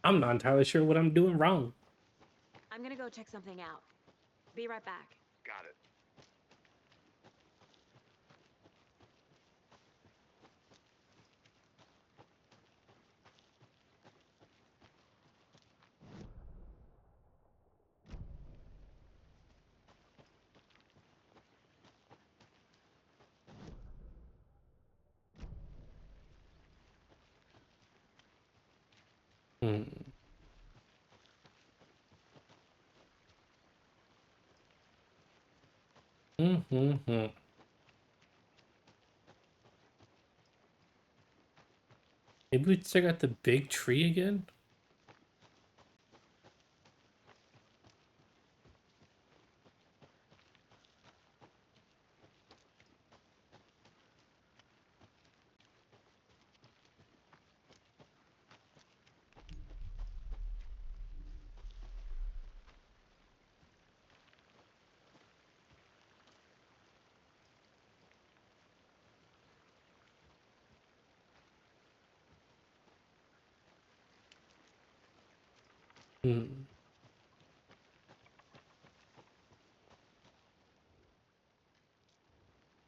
I'm not entirely sure what I'm doing wrong. I'm gonna go check something out. Be right back. Got it. Hmm. Mm-hmm. Maybe we check out the big tree again? Hmm.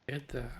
Get that.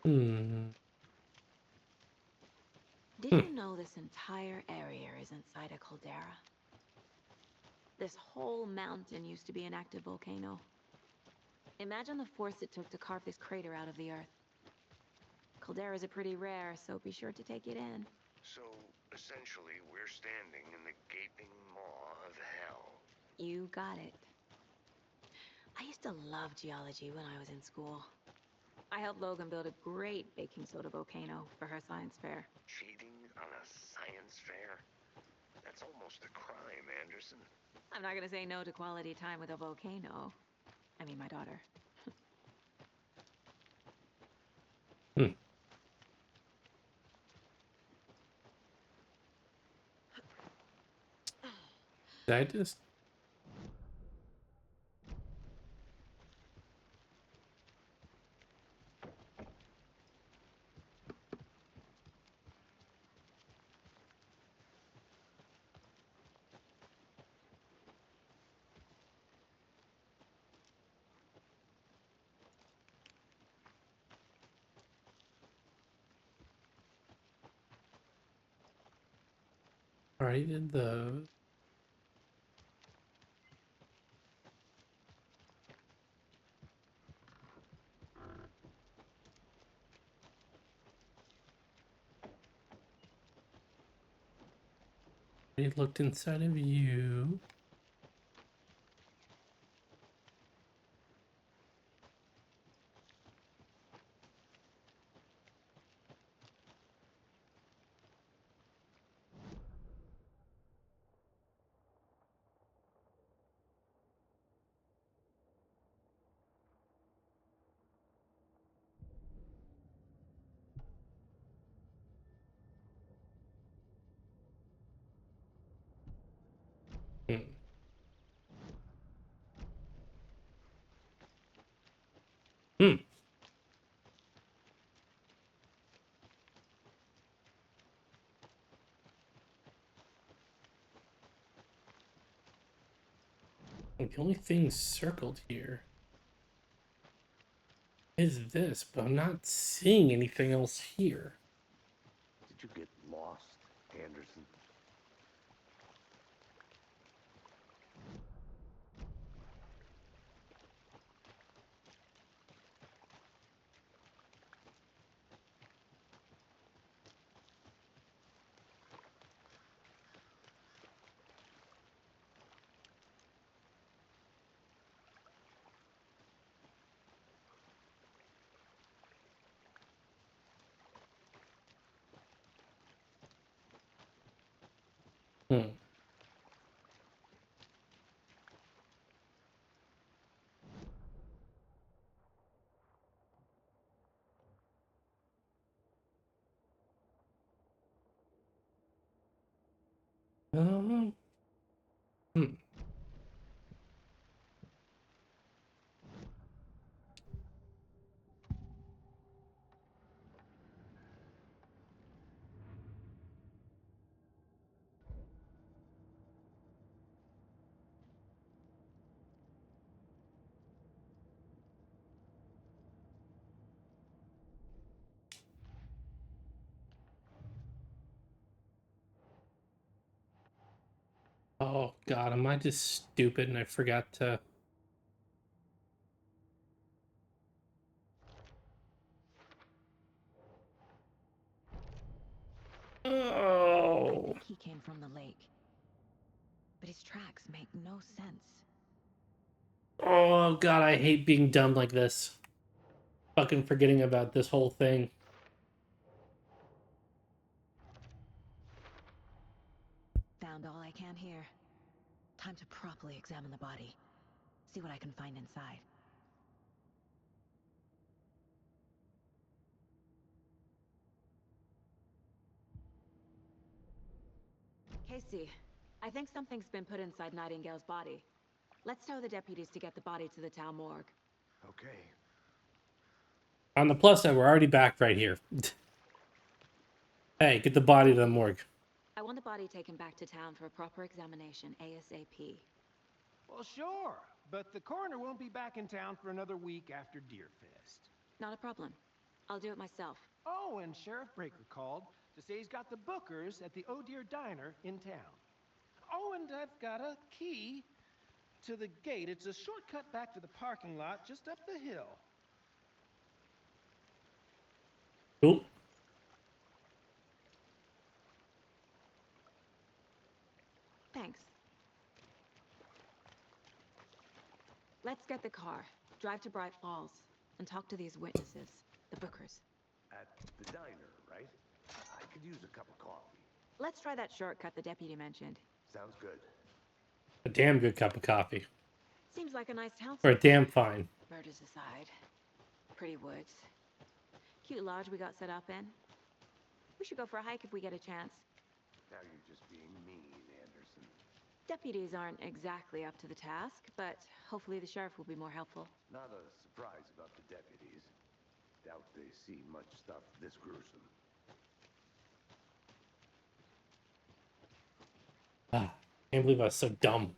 Hmm. Did Hmm. you know this entire area is inside a caldera? This whole mountain used to be an active volcano. Imagine the force it took to carve this crater out of the earth. Calderas are pretty rare, so be sure to take it in. So, essentially, we're standing in the gaping maw of hell. You got it. I used to love geology when I was in school. I helped Logan build a great baking soda volcano for her science fair. Cheating on a science fair? That's almost a crime, Anderson. I'm not gonna say no to quality time with a volcano. I mean, my daughter. Hmm. Did I just... Already did the... Already looked inside of you. Hmm. Hmm. The only thing circled here is this, but I'm not seeing anything else here. Did you get lost, Anderson? Hmm. Um. Hmm. Oh God, am I just stupid and I forgot to... I Oh. think he came from the lake. But his tracks make no sense. Oh God, I hate being dumb like this. Fucking forgetting about this whole thing. Found all I can here. Time to properly examine the body. See what I can find inside. Casey, I think something's been put inside Nightingale's body. Let's tell the deputies to get the body to the town morgue. Okay. On the plus side, we're already back right here. Hey, get the body to the morgue. I want the body taken back to town for a proper examination ASAP. Well, sure, but the coroner won't be back in town for another week after Deerfest. Not a problem. I'll do it myself. Oh, and Sheriff Breaker called to say he's got the Bookers at the Oh Dear Diner in town. Oh, and I've got a key to the gate. It's a shortcut back to the parking lot just up the hill. Cool. Thanks. Let's get the car, drive to Bright Falls, and talk to these witnesses, the Bookers. At the diner, right? I could use a cup of coffee. Let's try that shortcut the deputy mentioned. Sounds good. A damn good cup of coffee. Seems like a nice town. Or a damn fine. Murders aside. Pretty woods. Cute lodge we got set up in. We should go for a hike if we get a chance. Now you're just being mean, Anderson. Deputies aren't exactly up to the task, but hopefully the sheriff will be more helpful. Not a surprise about the deputies. Doubt they see much stuff this gruesome. Ah, can't believe I was so dumb.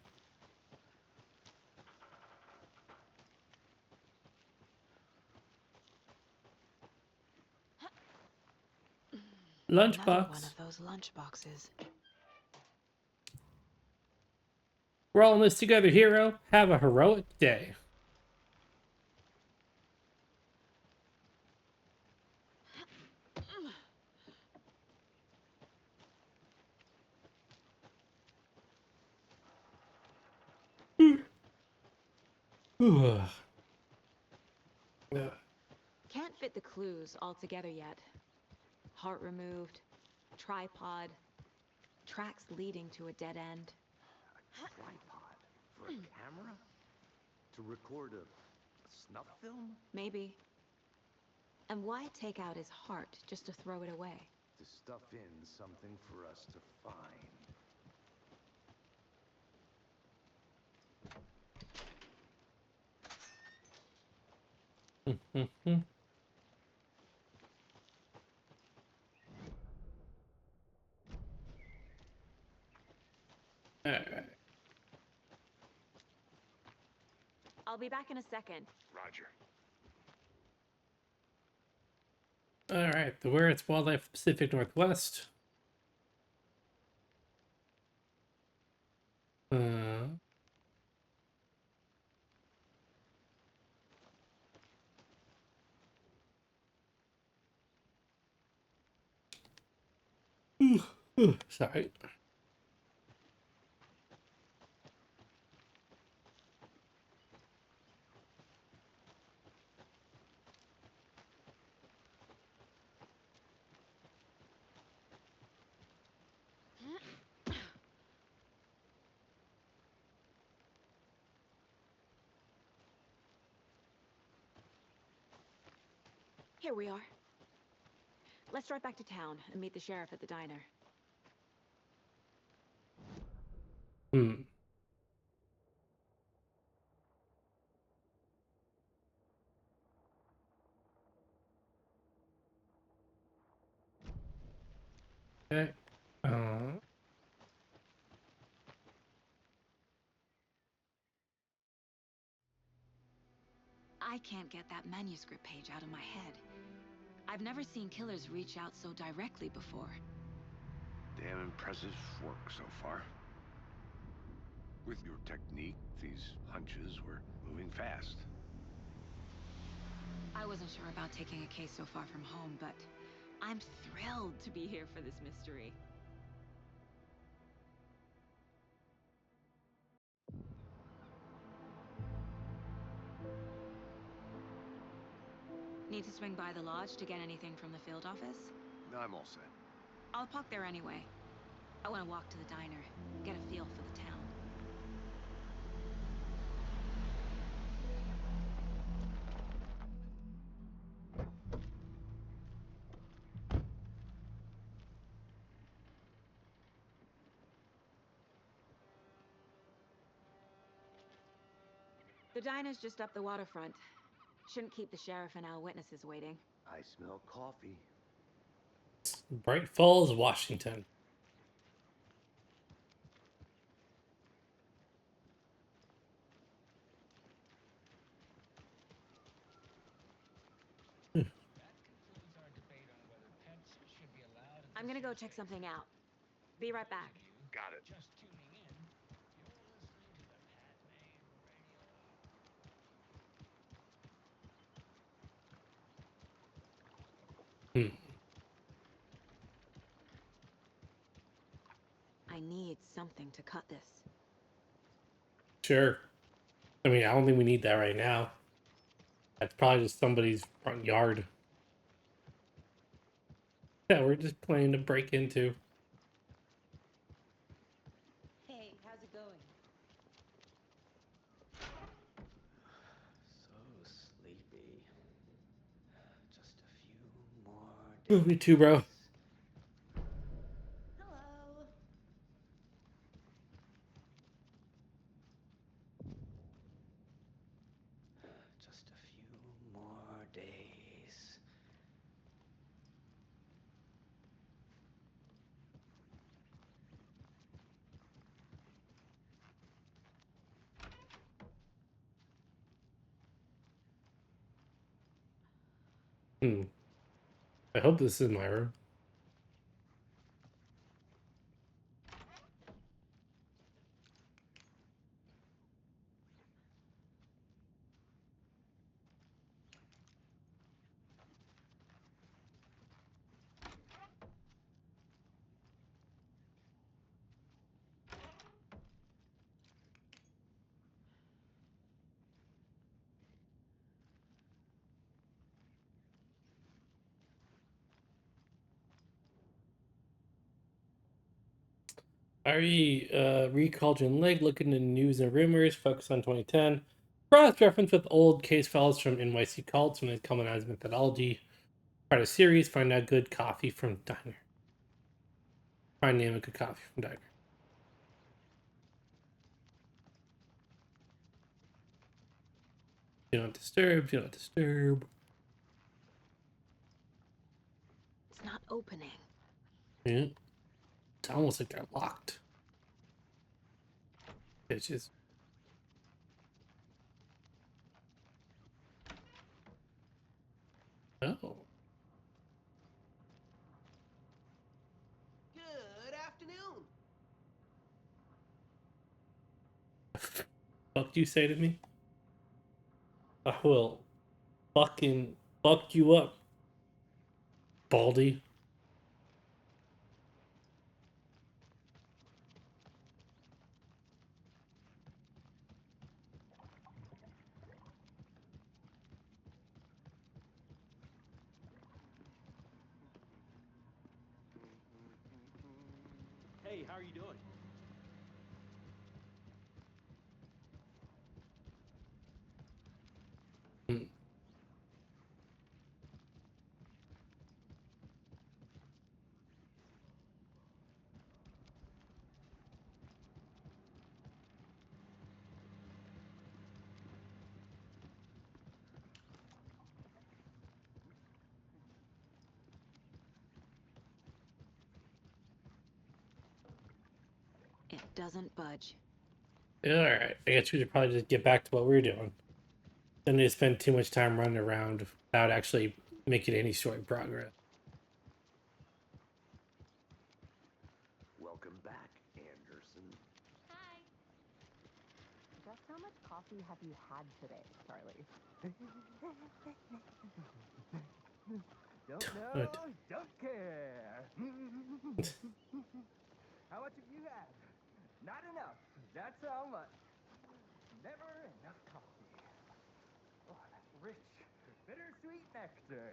Another Lunchbox. one of those lunch boxes. We're all in this together, hero. Have a heroic day. Can't fit the clues all together yet. Heart removed, tripod, tracks leading to a dead end. A tripod? For a camera? To record a snuff film? Maybe. And why take out his heart just to throw it away? To stuff in something for us to find. Alright. I'll be back in a second. Roger. Alright, the Where It's Wildlife Pacific Northwest. Sorry. Here we are. Let's drive back to town and meet the sheriff at the diner. Okay. I can't get that manuscript page out of my head. I've never seen killers reach out so directly before. Damn impressive work so far. With your technique, these hunches were moving fast. I wasn't sure about taking a case so far from home, but I'm thrilled to be here for this mystery. Need to swing by the lodge to get anything from the field office? I'm all set. I'll park there anyway. I want to walk to the diner, get a feel for the town. The diner's just up the waterfront. Shouldn't keep the sheriff and our witnesses waiting. I smell coffee. Bright Falls, Washington. That concludes our debate on whether pets should be allowed in I'm gonna go check something out. Be right back. Got it. Just tuning in, you're listening to the Pet Man Hmm. I need something to cut this. Sure. I mean, I don't think we need that right now. That's probably just somebody's front yard. Yeah, we're just planning to break into. Hey, how's it going? So sleepy. Just a few more Ooh, days. me too, bro. Hello. Just a few more days. Hmm. I hope this is my room. I recalled your leg, looking into news and rumors, focus on 2010. Cross reference with old case files from NYC cults and its colonized methodology. Part of series, find out good coffee from diner. Find name of good coffee from diner. Do not disturb, do not disturb. It's not opening. Yeah. It's almost like they're locked. Bitches. Oh. Good afternoon. Fuck you say to me? I will fucking fuck you up, Baldy. Hey, how are you doing? Mm. It doesn't budge. Yeah, alright. I guess we should probably just get back to what we were doing. Don't need to spend too much time running around without actually making any story progress. Welcome back, Anderson. Hi. Just how much coffee have you had today, Charlie? Don't Good. know, don't care. How much have you had? Not enough. That's how much. Never enough coffee. Oh, that rich, bittersweet nectar.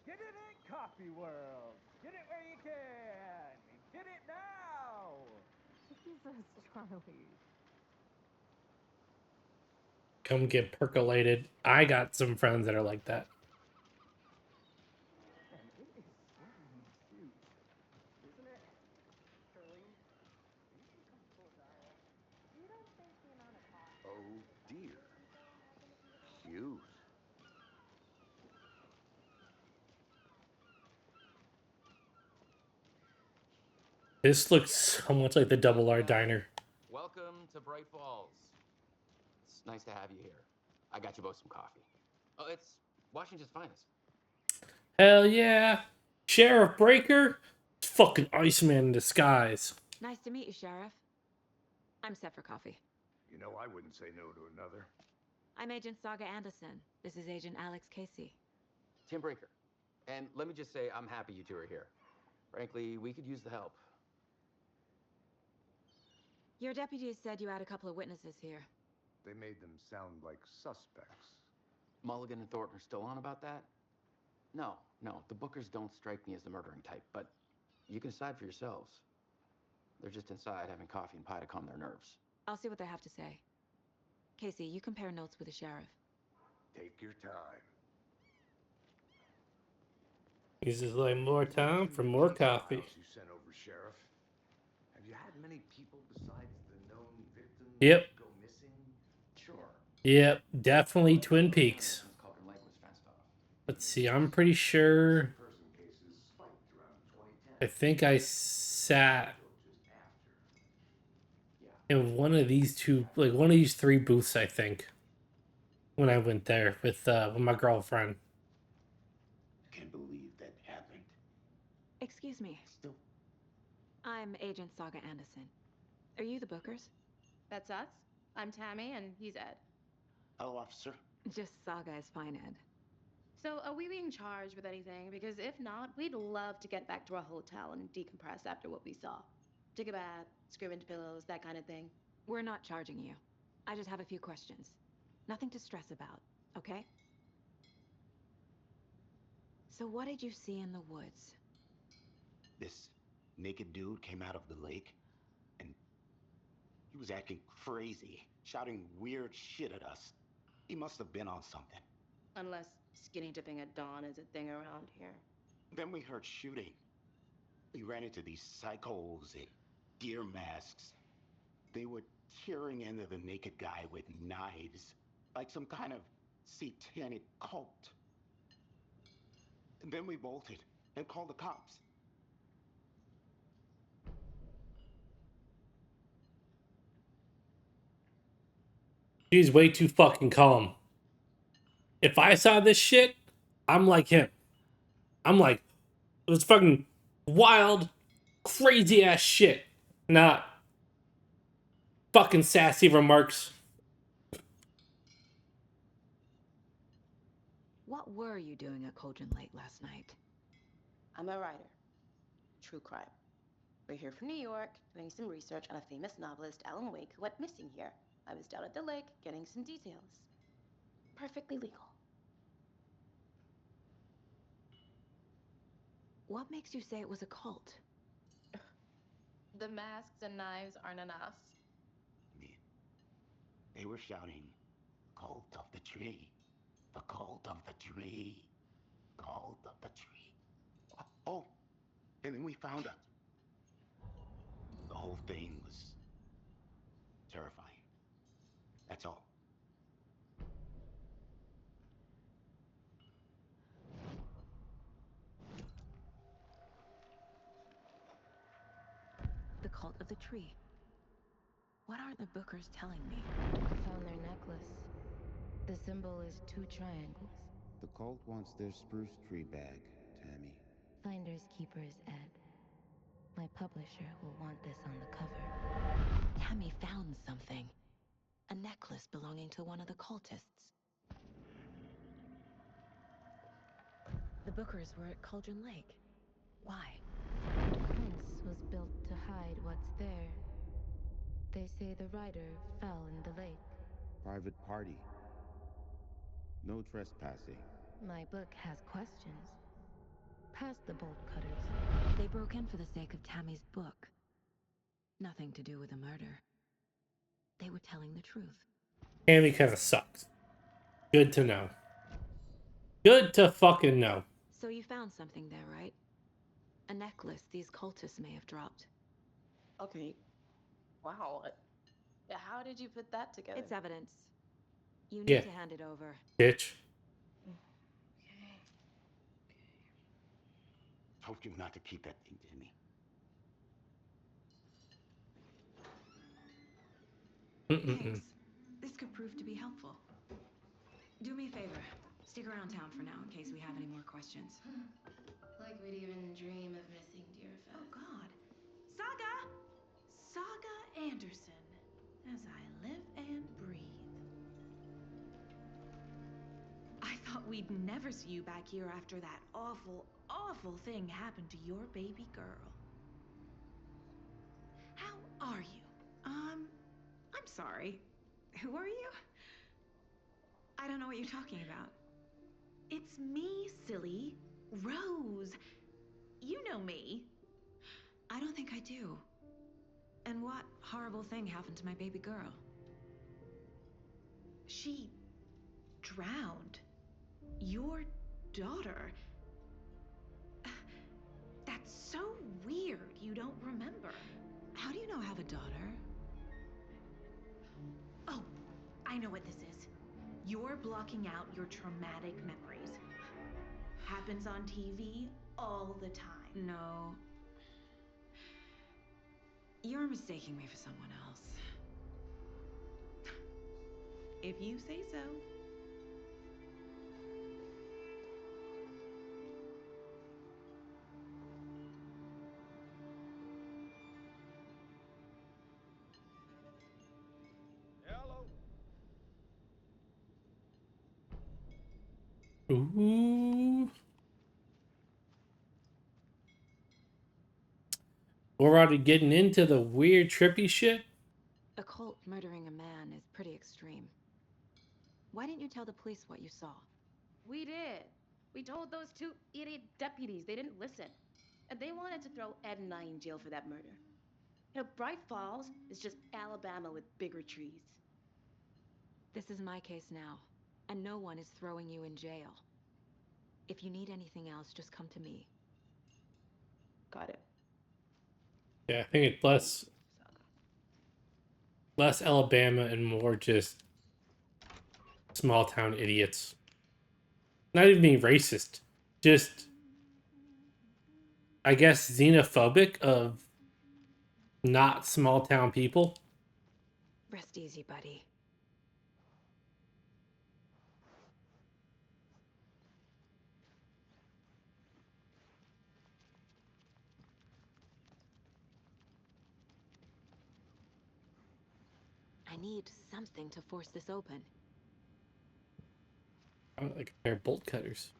Get it in Coffee World. Get it where you can. Get it now. Jesus, Charlie. Come get percolated. I got some friends that are like that. And it is certainly cute, isn't it? Charlene, are you some kind of cool guy? You don't think the amount of coffee Oh dear. people imagine if you look at Cute. This looks so much like the Double R Diner. Welcome to Bright Falls. It's nice to have you here. I got you both some coffee. Oh, it's Washington's finest. Hell yeah. Sheriff Breaker? Fucking Iceman in disguise. Nice to meet you, Sheriff. I'm set for coffee. You know, I wouldn't say no to another. I'm Agent Saga Anderson. This is Agent Alex Casey. Tim Brinker. And let me just say, I'm happy you two are here. Frankly, we could use the help. Your deputies said you had a couple of witnesses here. They made them sound like suspects. Mulligan and Thornton are still on about that? No, the Bookers don't strike me as the murdering type, but you can decide for yourselves. They're just inside having coffee and pie to calm their nerves. I'll see what they have to say. Casey, you compare notes with the sheriff. Take your time. He's just like, more time for more coffee. You sent over, Sheriff. Have you had many people besides the known victims Yep. go missing? Sure. Yep, definitely Twin Peaks. Since Culkin Lake was fenced off. Let's see, I'm pretty sure. I think I sat in one of these two, like one of these three booths, I think, when I went there with my girlfriend. Can't believe that happened. Excuse me. Still, I'm Agent Saga Anderson. Are you the Bookers? That's us. I'm Tammy, and he's Ed. hello, officer. Just Saga is fine, Ed. So, are we being charged with anything? Because if not, we'd love to get back to our hotel and decompress after what we saw. Take a bath, scream into pillows, that kind of thing. We're not charging you. I just have a few questions. Nothing to stress about, okay? So what did you see in the woods? This naked dude came out of the lake, and he was acting crazy, shouting weird shit at us. He must have been on something. Unless skinny dipping at dawn is a thing around here. Then we heard shooting. We ran into these psychos in deer masks. They were tearing into the naked guy with knives, like some kind of satanic cult. And then we bolted and called the cops. He's way too fucking calm. If I saw this shit, I'm like him. I'm like, it was fucking wild, crazy ass shit. Not fucking sassy remarks. What were you doing at Cauldron Lake last night? I'm a writer. True crime. We're here from New York, doing some research on a famous novelist, Alan Wake, who went missing here. I was down at the lake, getting some details. Perfectly legal. What makes you say it was a cult? The masks and knives aren't enough. They were shouting, "Cult of the tree, the cult of the tree, cult of the tree." Oh, and then we found out. The whole thing was terrifying. That's all. The cult of the tree. What aren't the Bookers telling me? I found their necklace. The symbol is 2 triangles. The cult wants their spruce tree bag, Tammy. Finders keepers, Ed. My publisher will want this on the cover. Tammy found something. A necklace belonging to one of the cultists. The Bookers were at Cauldron Lake. Why? The fence was built to hide what's there. They say the rider fell in the lake. Private party. No trespassing. My book has questions. Past the bolt cutters. They broke in for the sake of Tammy's book. Nothing to do with a murder. They were telling the truth. Tammy kind of sucks. Good to know. Good to fucking know. So you found something there, right? A necklace these cultists may have dropped. Okay. Wow. How did you put that together? It's evidence. You need Yeah. to hand it over. Bitch. Told you not to keep that thing to me. Thanks. This could prove to be helpful. Do me a favor. Stick around town for now in case we have any more questions. Like we'd even dream of missing dear Fez. Oh, God. Saga! Saga Anderson. As I live and breathe. I thought we'd never see you back here after that awful, awful thing happened to your baby girl. How are you? I'm sorry. Who are you? I don't know what you're talking about. It's me, silly. Rose. You know me. I don't think I do. And what horrible thing happened to my baby girl? She drowned. Your daughter. That's so weird you don't remember. How do you know I have a daughter? Oh, I know what this is. You're blocking out your traumatic memories. Happens on TV all the time. No. You're mistaking me for someone else. If you say so. Hello. Ooh. We're already getting into the weird, trippy shit. A cult murdering a man is pretty extreme. Why didn't you tell the police what you saw? We did. We told those two idiot deputies. They didn't listen. And they wanted to throw Ed and I in jail for that murder. You know, Bright Falls is just Alabama with bigger trees. This is my case now, and no one is throwing you in jail. If you need anything else, just come to me. Got it. Yeah, I think it's less Alabama and more just small town idiots. Not even being racist, just I guess xenophobic of not small town people. Rest easy, buddy. I need something to force this open. I want like a pair of bolt cutters.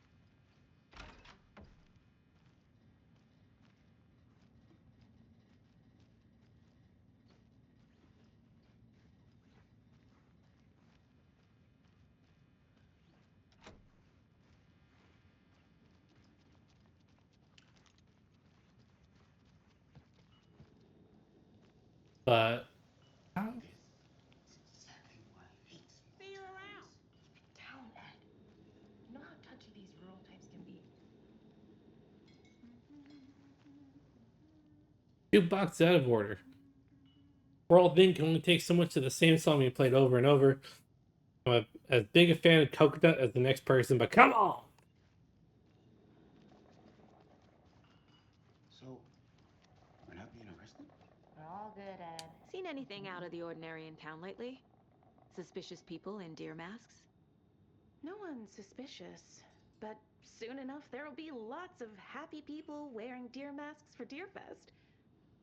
But See you around. Keep it down, Ed. You know how touchy these rural types can be. two boxes out of order. World thing can only take so much of the same song we played over and over. I'm as big a fan of Coconut as the next person, but come on! So, we're not being arrested? We're all good, Ed. Seen anything out of the ordinary in town lately? Suspicious people in deer masks? No one's suspicious. But soon enough, there'll be lots of happy people wearing deer masks for Deerfest.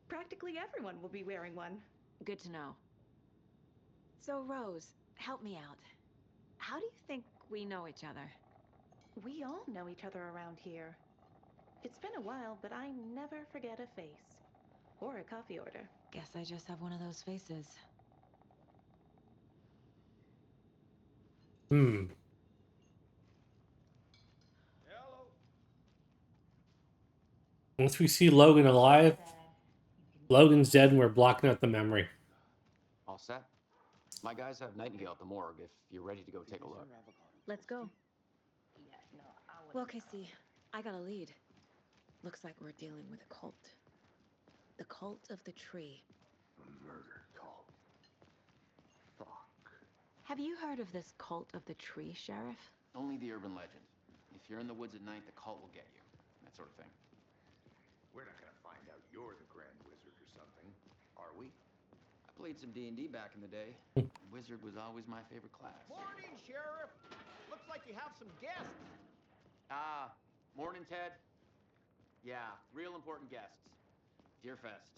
Practically everyone will be wearing one. Good to know. So, Rose, help me out. How do you think we know each other? We all know each other around here. It's been a while, but I never forget a face. Or a coffee order. Guess I just have one of those faces. Hmm. Hello. Once we see Logan alive, Logan's dead and we're blocking out the memory. All set? My guys have Nightingale at the morgue if you're ready to go take a look. Let's go. Well, Casey, I got a lead. Looks like we're dealing with a cult. The cult of the tree. A murder cult. Fuck. Have you heard of this cult of the tree, Sheriff? Only the urban legend. If you're in the woods at night, the cult will get you. That sort of thing. We're not gonna find out you're the Grand Wizard or something, are we? I played some D&D back in the day. Wizard was always my favorite class. Morning, Sheriff. Looks like you have some guests. Morning, Ted. Yeah, real important guests. Deerfest.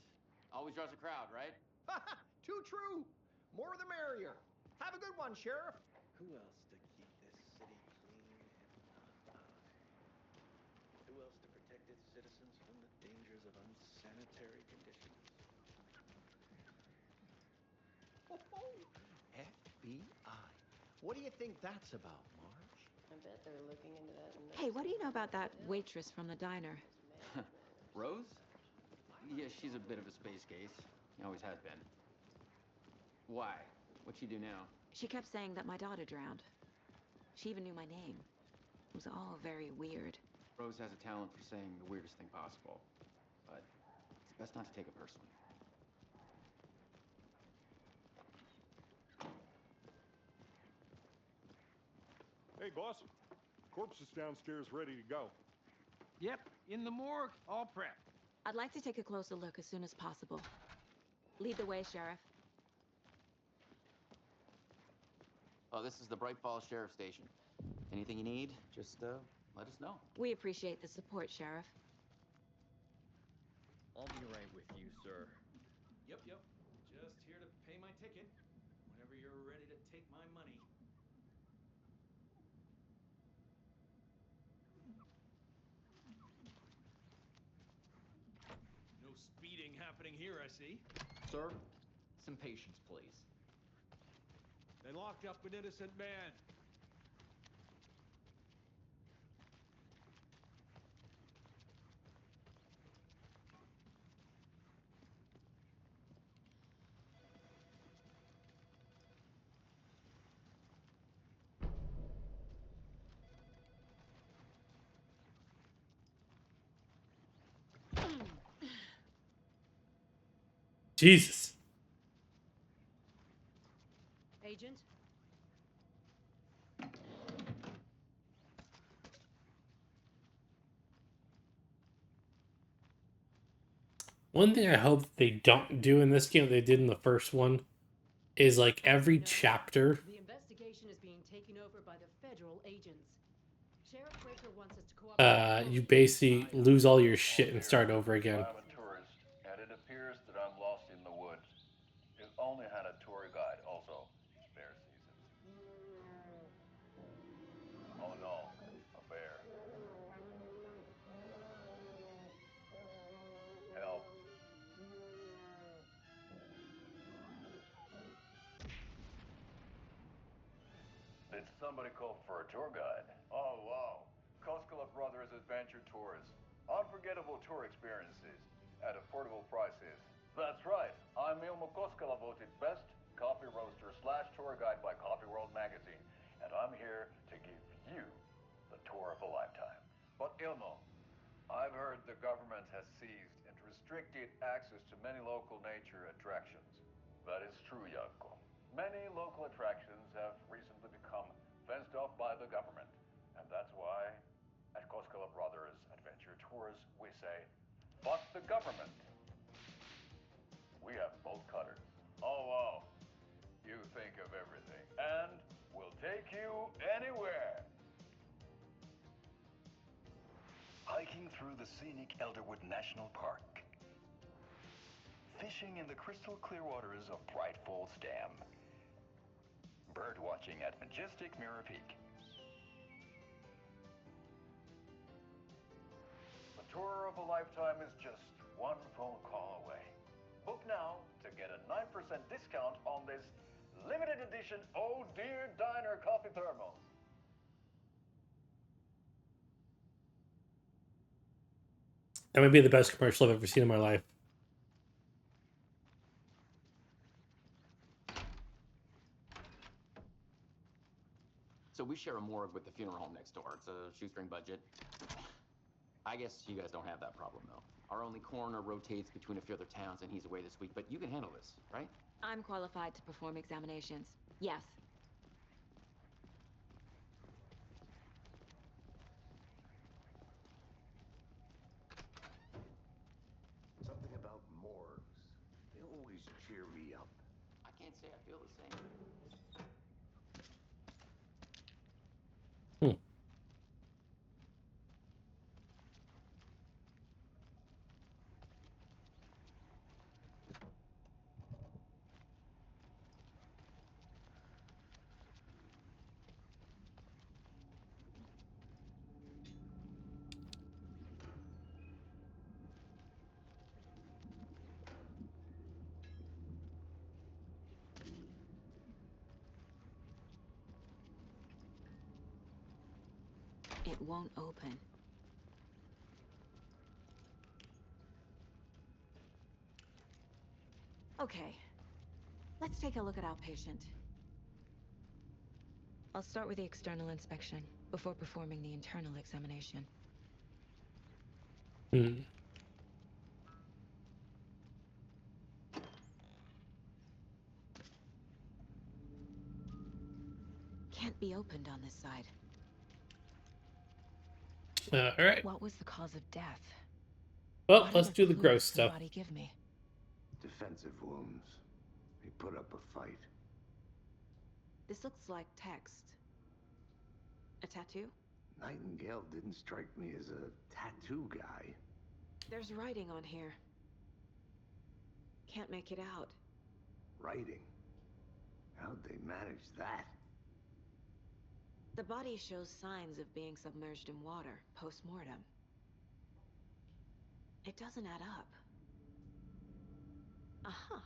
Always draws a crowd, right? Too true. More the merrier. Have a good one, Sheriff. Who else to keep this city clean sanitary conditions. FBI. What do you think that's about, Marge? I bet they're looking into that. Hey, what do you know about that waitress from the diner? Rose? Yeah, she's a bit of a space case. Always has been. Why? What'd she do now? She kept saying that my daughter drowned. She even knew my name. It was all very weird. Rose has a talent for saying the weirdest thing possible. But it's best not to take it personally. Hey, boss. Corpse is downstairs ready to go. Yep, in the morgue, all prepped. I'd like to take a closer look as soon as possible. Lead the way, Sheriff. Oh, this is the Bright Falls Sheriff Station. Anything you need, just let us know. We appreciate the support, Sheriff. I'll be right with you, sir. Yep. Just here to pay my ticket. Whenever you're ready to take my money. No speeding happening here, I see. Sir, some patience, please. They locked up an innocent man. Jesus. Agent? One thing I hope they don't do in this game that they did in the first one is like every chapter. The investigation is being taken over by the federal agents. Sheriff Breaker wants us to cooperate. You basically lose all your shit and start over again. I'm a tourist, and it appears that I'm lost in the woods. If only had a tour guide also. Bear season. Oh no, a bear. Help. Did somebody call for a tour guide? Oh wow. Koskela Brothers Adventure Tours. Unforgettable tour experiences at affordable prices. That's right. I'm Ilmo Koskela, voted best coffee roaster / tour guide by Coffee World magazine. And I'm here to give you the tour of a lifetime. But Ilmo, I've heard the government has seized and restricted access to many local nature attractions. That is true, Jaakko. Many local attractions have recently become fenced off by the government. And that's why, at Koskela Brothers Adventure Tours, we say, fuck the government. We have bolt cutters. Oh, wow. You think of everything. And we'll take you anywhere. Hiking through the scenic Elderwood National Park. Fishing in the crystal clear waters of Bright Falls Dam. Bird watching at majestic Mirror Peak. The tour of a lifetime is just one phone call away. Book now to get a 9% discount on this limited edition Oh Dear Diner coffee thermos. That might be the best commercial I've ever seen in my life. So we share a morgue with the funeral home next door. It's a shoestring budget. I guess you guys don't have that problem, though. Our only coroner rotates between a few other towns, and he's away this week. But you can handle this, right? I'm qualified to perform examinations. Yes. Something about morgues. They always cheer me up. I can't say I feel the same. It won't open. Okay, let's take a look at our patient. I'll start with the external inspection before performing the internal examination. Hmm. Can't be opened on this side. All right. What was the cause of death? Well, What let's other do the clues gross does the stuff. body give me? Defensive wounds. He put up a fight. This looks like text. A tattoo? Nightingale didn't strike me as a tattoo guy. There's writing on here. Can't make it out. Writing? How'd they manage that? The body shows signs of being submerged in water post-mortem. It doesn't add up. Aha.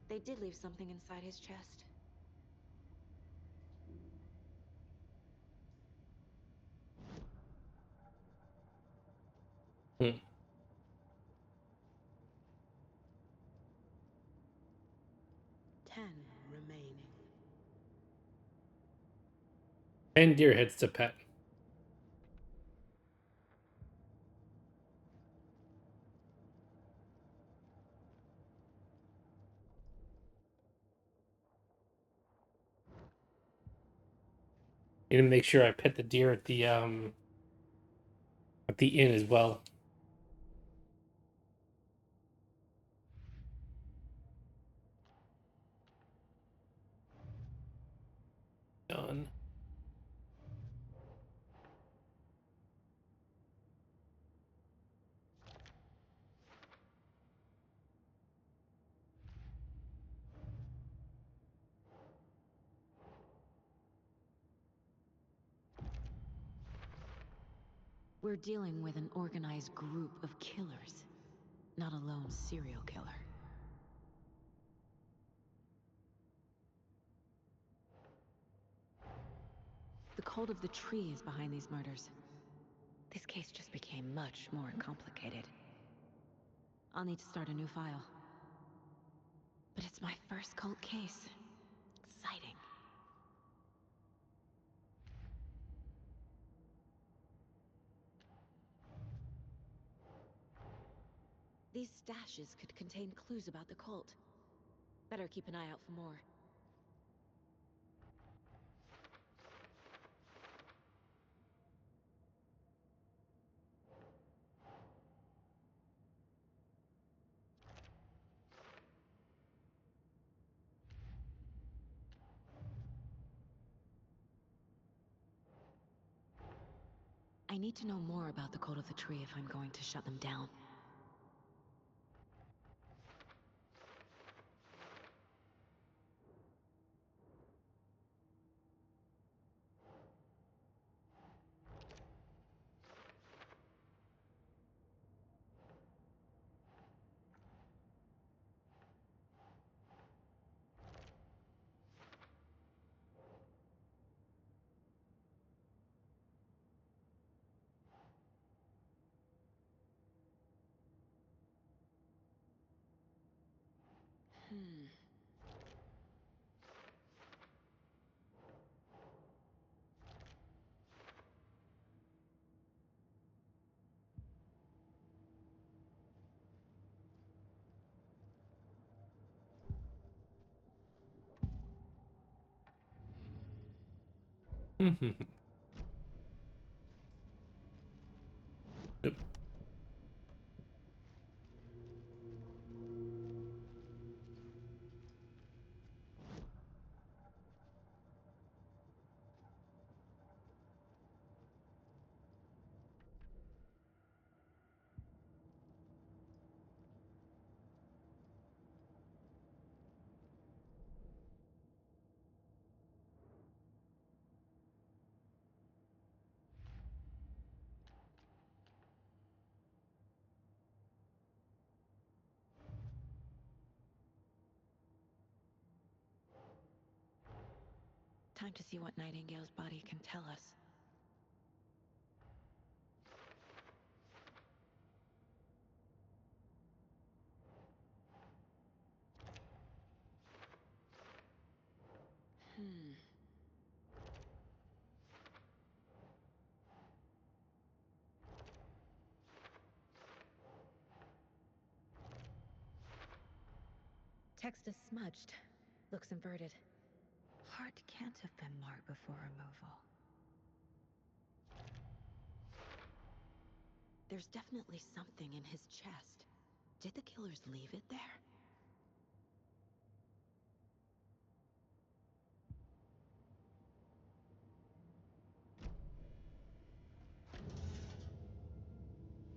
They did leave something inside his chest. Hmm. 10 remaining. And deer heads to pet. Need to make sure I pet the deer at the inn as well. Done. We're dealing with an organized group of killers, not a lone serial killer. The cult of the tree is behind these murders. This case just became much more complicated. I'll need to start a new file. But it's my first cult case. Exciting. These stashes could contain clues about the cult. Better keep an eye out for more. I need to know more about the cult of the tree if I'm going to shut them down. Yep. Time to see what Nightingale's body can tell us. Text is smudged. Looks inverted. Heart can't have been marked before removal. There's definitely something in his chest. Did the killers leave it there?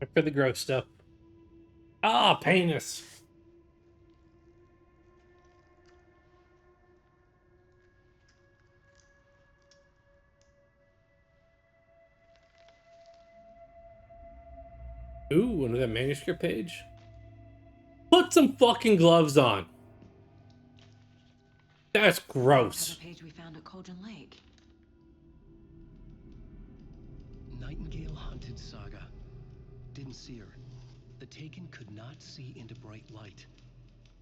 Look for the gross stuff. Ah, penis. Ooh, another manuscript page. Put some fucking gloves on. That's gross. The page we found at Cauldron Lake. Nightingale hunted Saga. Didn't see her. The Taken could not see into bright light.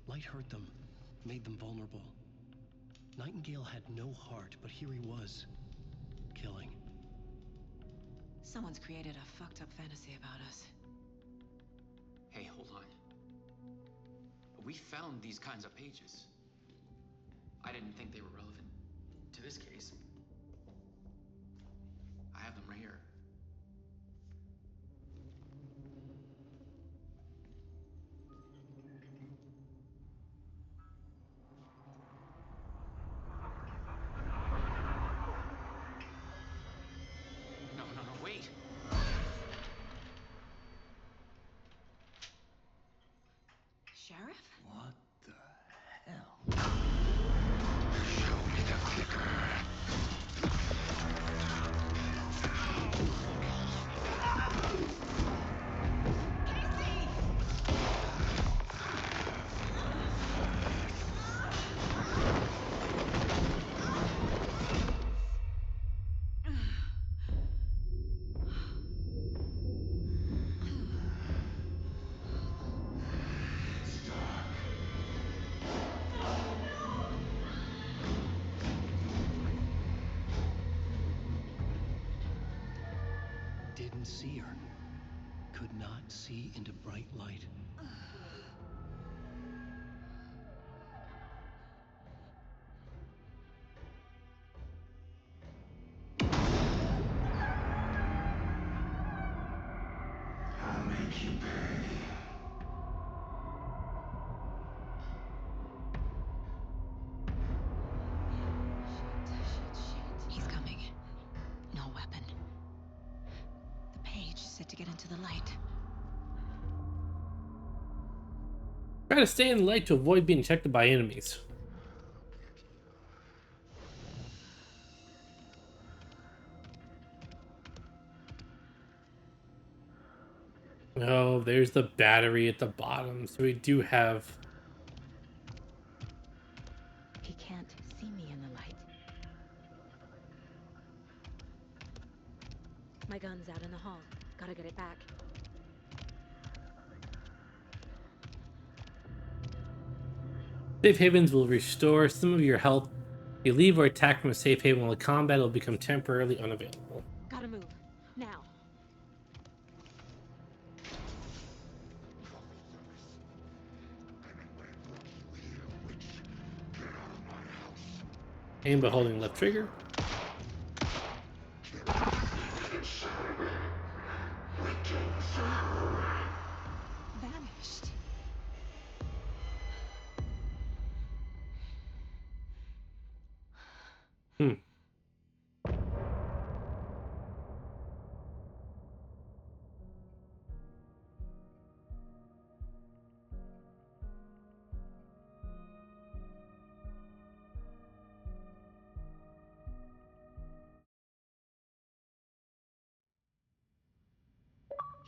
Light hurt them, made them vulnerable. Nightingale had no heart, but here he was, killing. Someone's created a fucked up fantasy about us. Hey, hold on. We found these kinds of pages. I didn't think they were relevant to this case. I have them right here. No, wait. Sheriff? What the hell? Show me the clicker. Didn't see her. Could not see into bright light. I'll make you pay. He's coming. No weapon. The page said to get into the light. Try to stay in the light to avoid being detected by enemies. Oh, there's the battery at the bottom. So we do have... He can't see me in the light. My gun's out in the hall. Gotta get it back. Safe havens will restore some of your health. If you leave or attack from a safe haven while in combat, it will become temporarily unavailable. Gotta move. Now. Aim by holding left trigger. Vanished.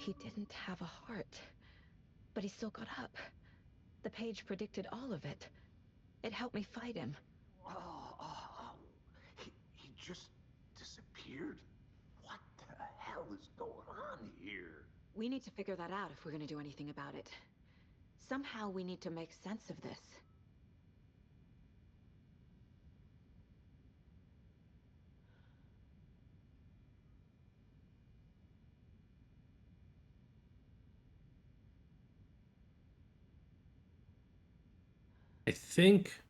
He didn't have a heart, but he still got up. The page predicted all of it. It helped me fight him. He just disappeared? What the hell is going on here? We need to figure that out if we're gonna do anything about it. Somehow we need to make sense of this. I think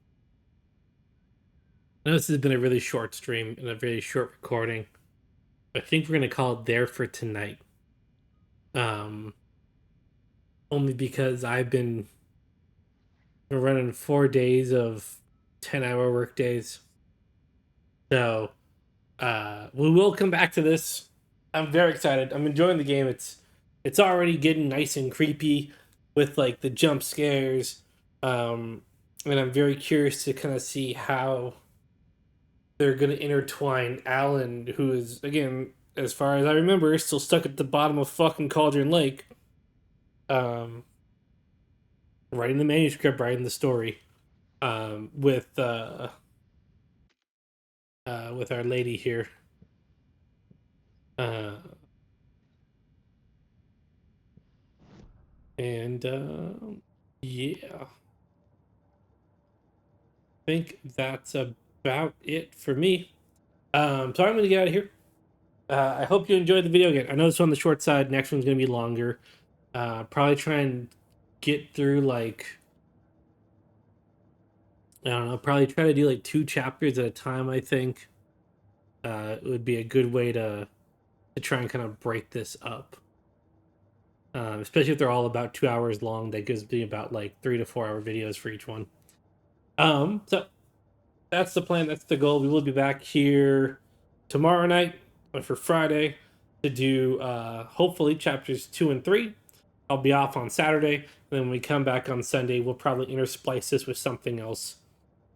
I know this has been a really short stream and a very short recording. I think we're gonna call it there for tonight. Um, only because I've been running 4 days of 10-hour work days. So we will come back to this. I'm very excited. I'm enjoying the game. It's already getting nice and creepy with like the jump scares. And I'm very curious to kind of see how they're going to intertwine Alan, who is, again, as far as I remember, still stuck at the bottom of fucking Cauldron Lake. Writing the manuscript, writing the story, with our lady here. Uh, and yeah, I think that's about it for me. So I'm gonna get out of here. I hope you enjoyed the video again. I know this one on the short side. Next one's gonna be longer. Probably try and get through like, I don't know. Probably try to do like 2 chapters at a time. I think it would be a good way to try and kind of break this up. Especially if they're all about 2 hours long. That gives me about like 3 to 4 hour videos for each one. So that's the plan. That's the goal. We will be back here tomorrow night for Friday to do hopefully chapters 2 and 3. I'll be off on Saturday. Then when we come back on Sunday, we'll probably intersplice this with something else.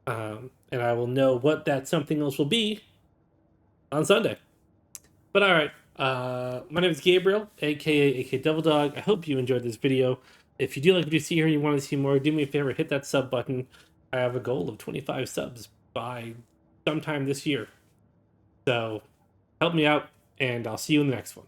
And I will know what that something else will be on Sunday. But all right. My name is Gabriel, aka AK Devil Dog. I hope you enjoyed this video. If you do like what you see here and you want to see more, do me a favor, hit that sub button. I have a goal of 25 subs by sometime this year. So help me out, and I'll see you in the next one.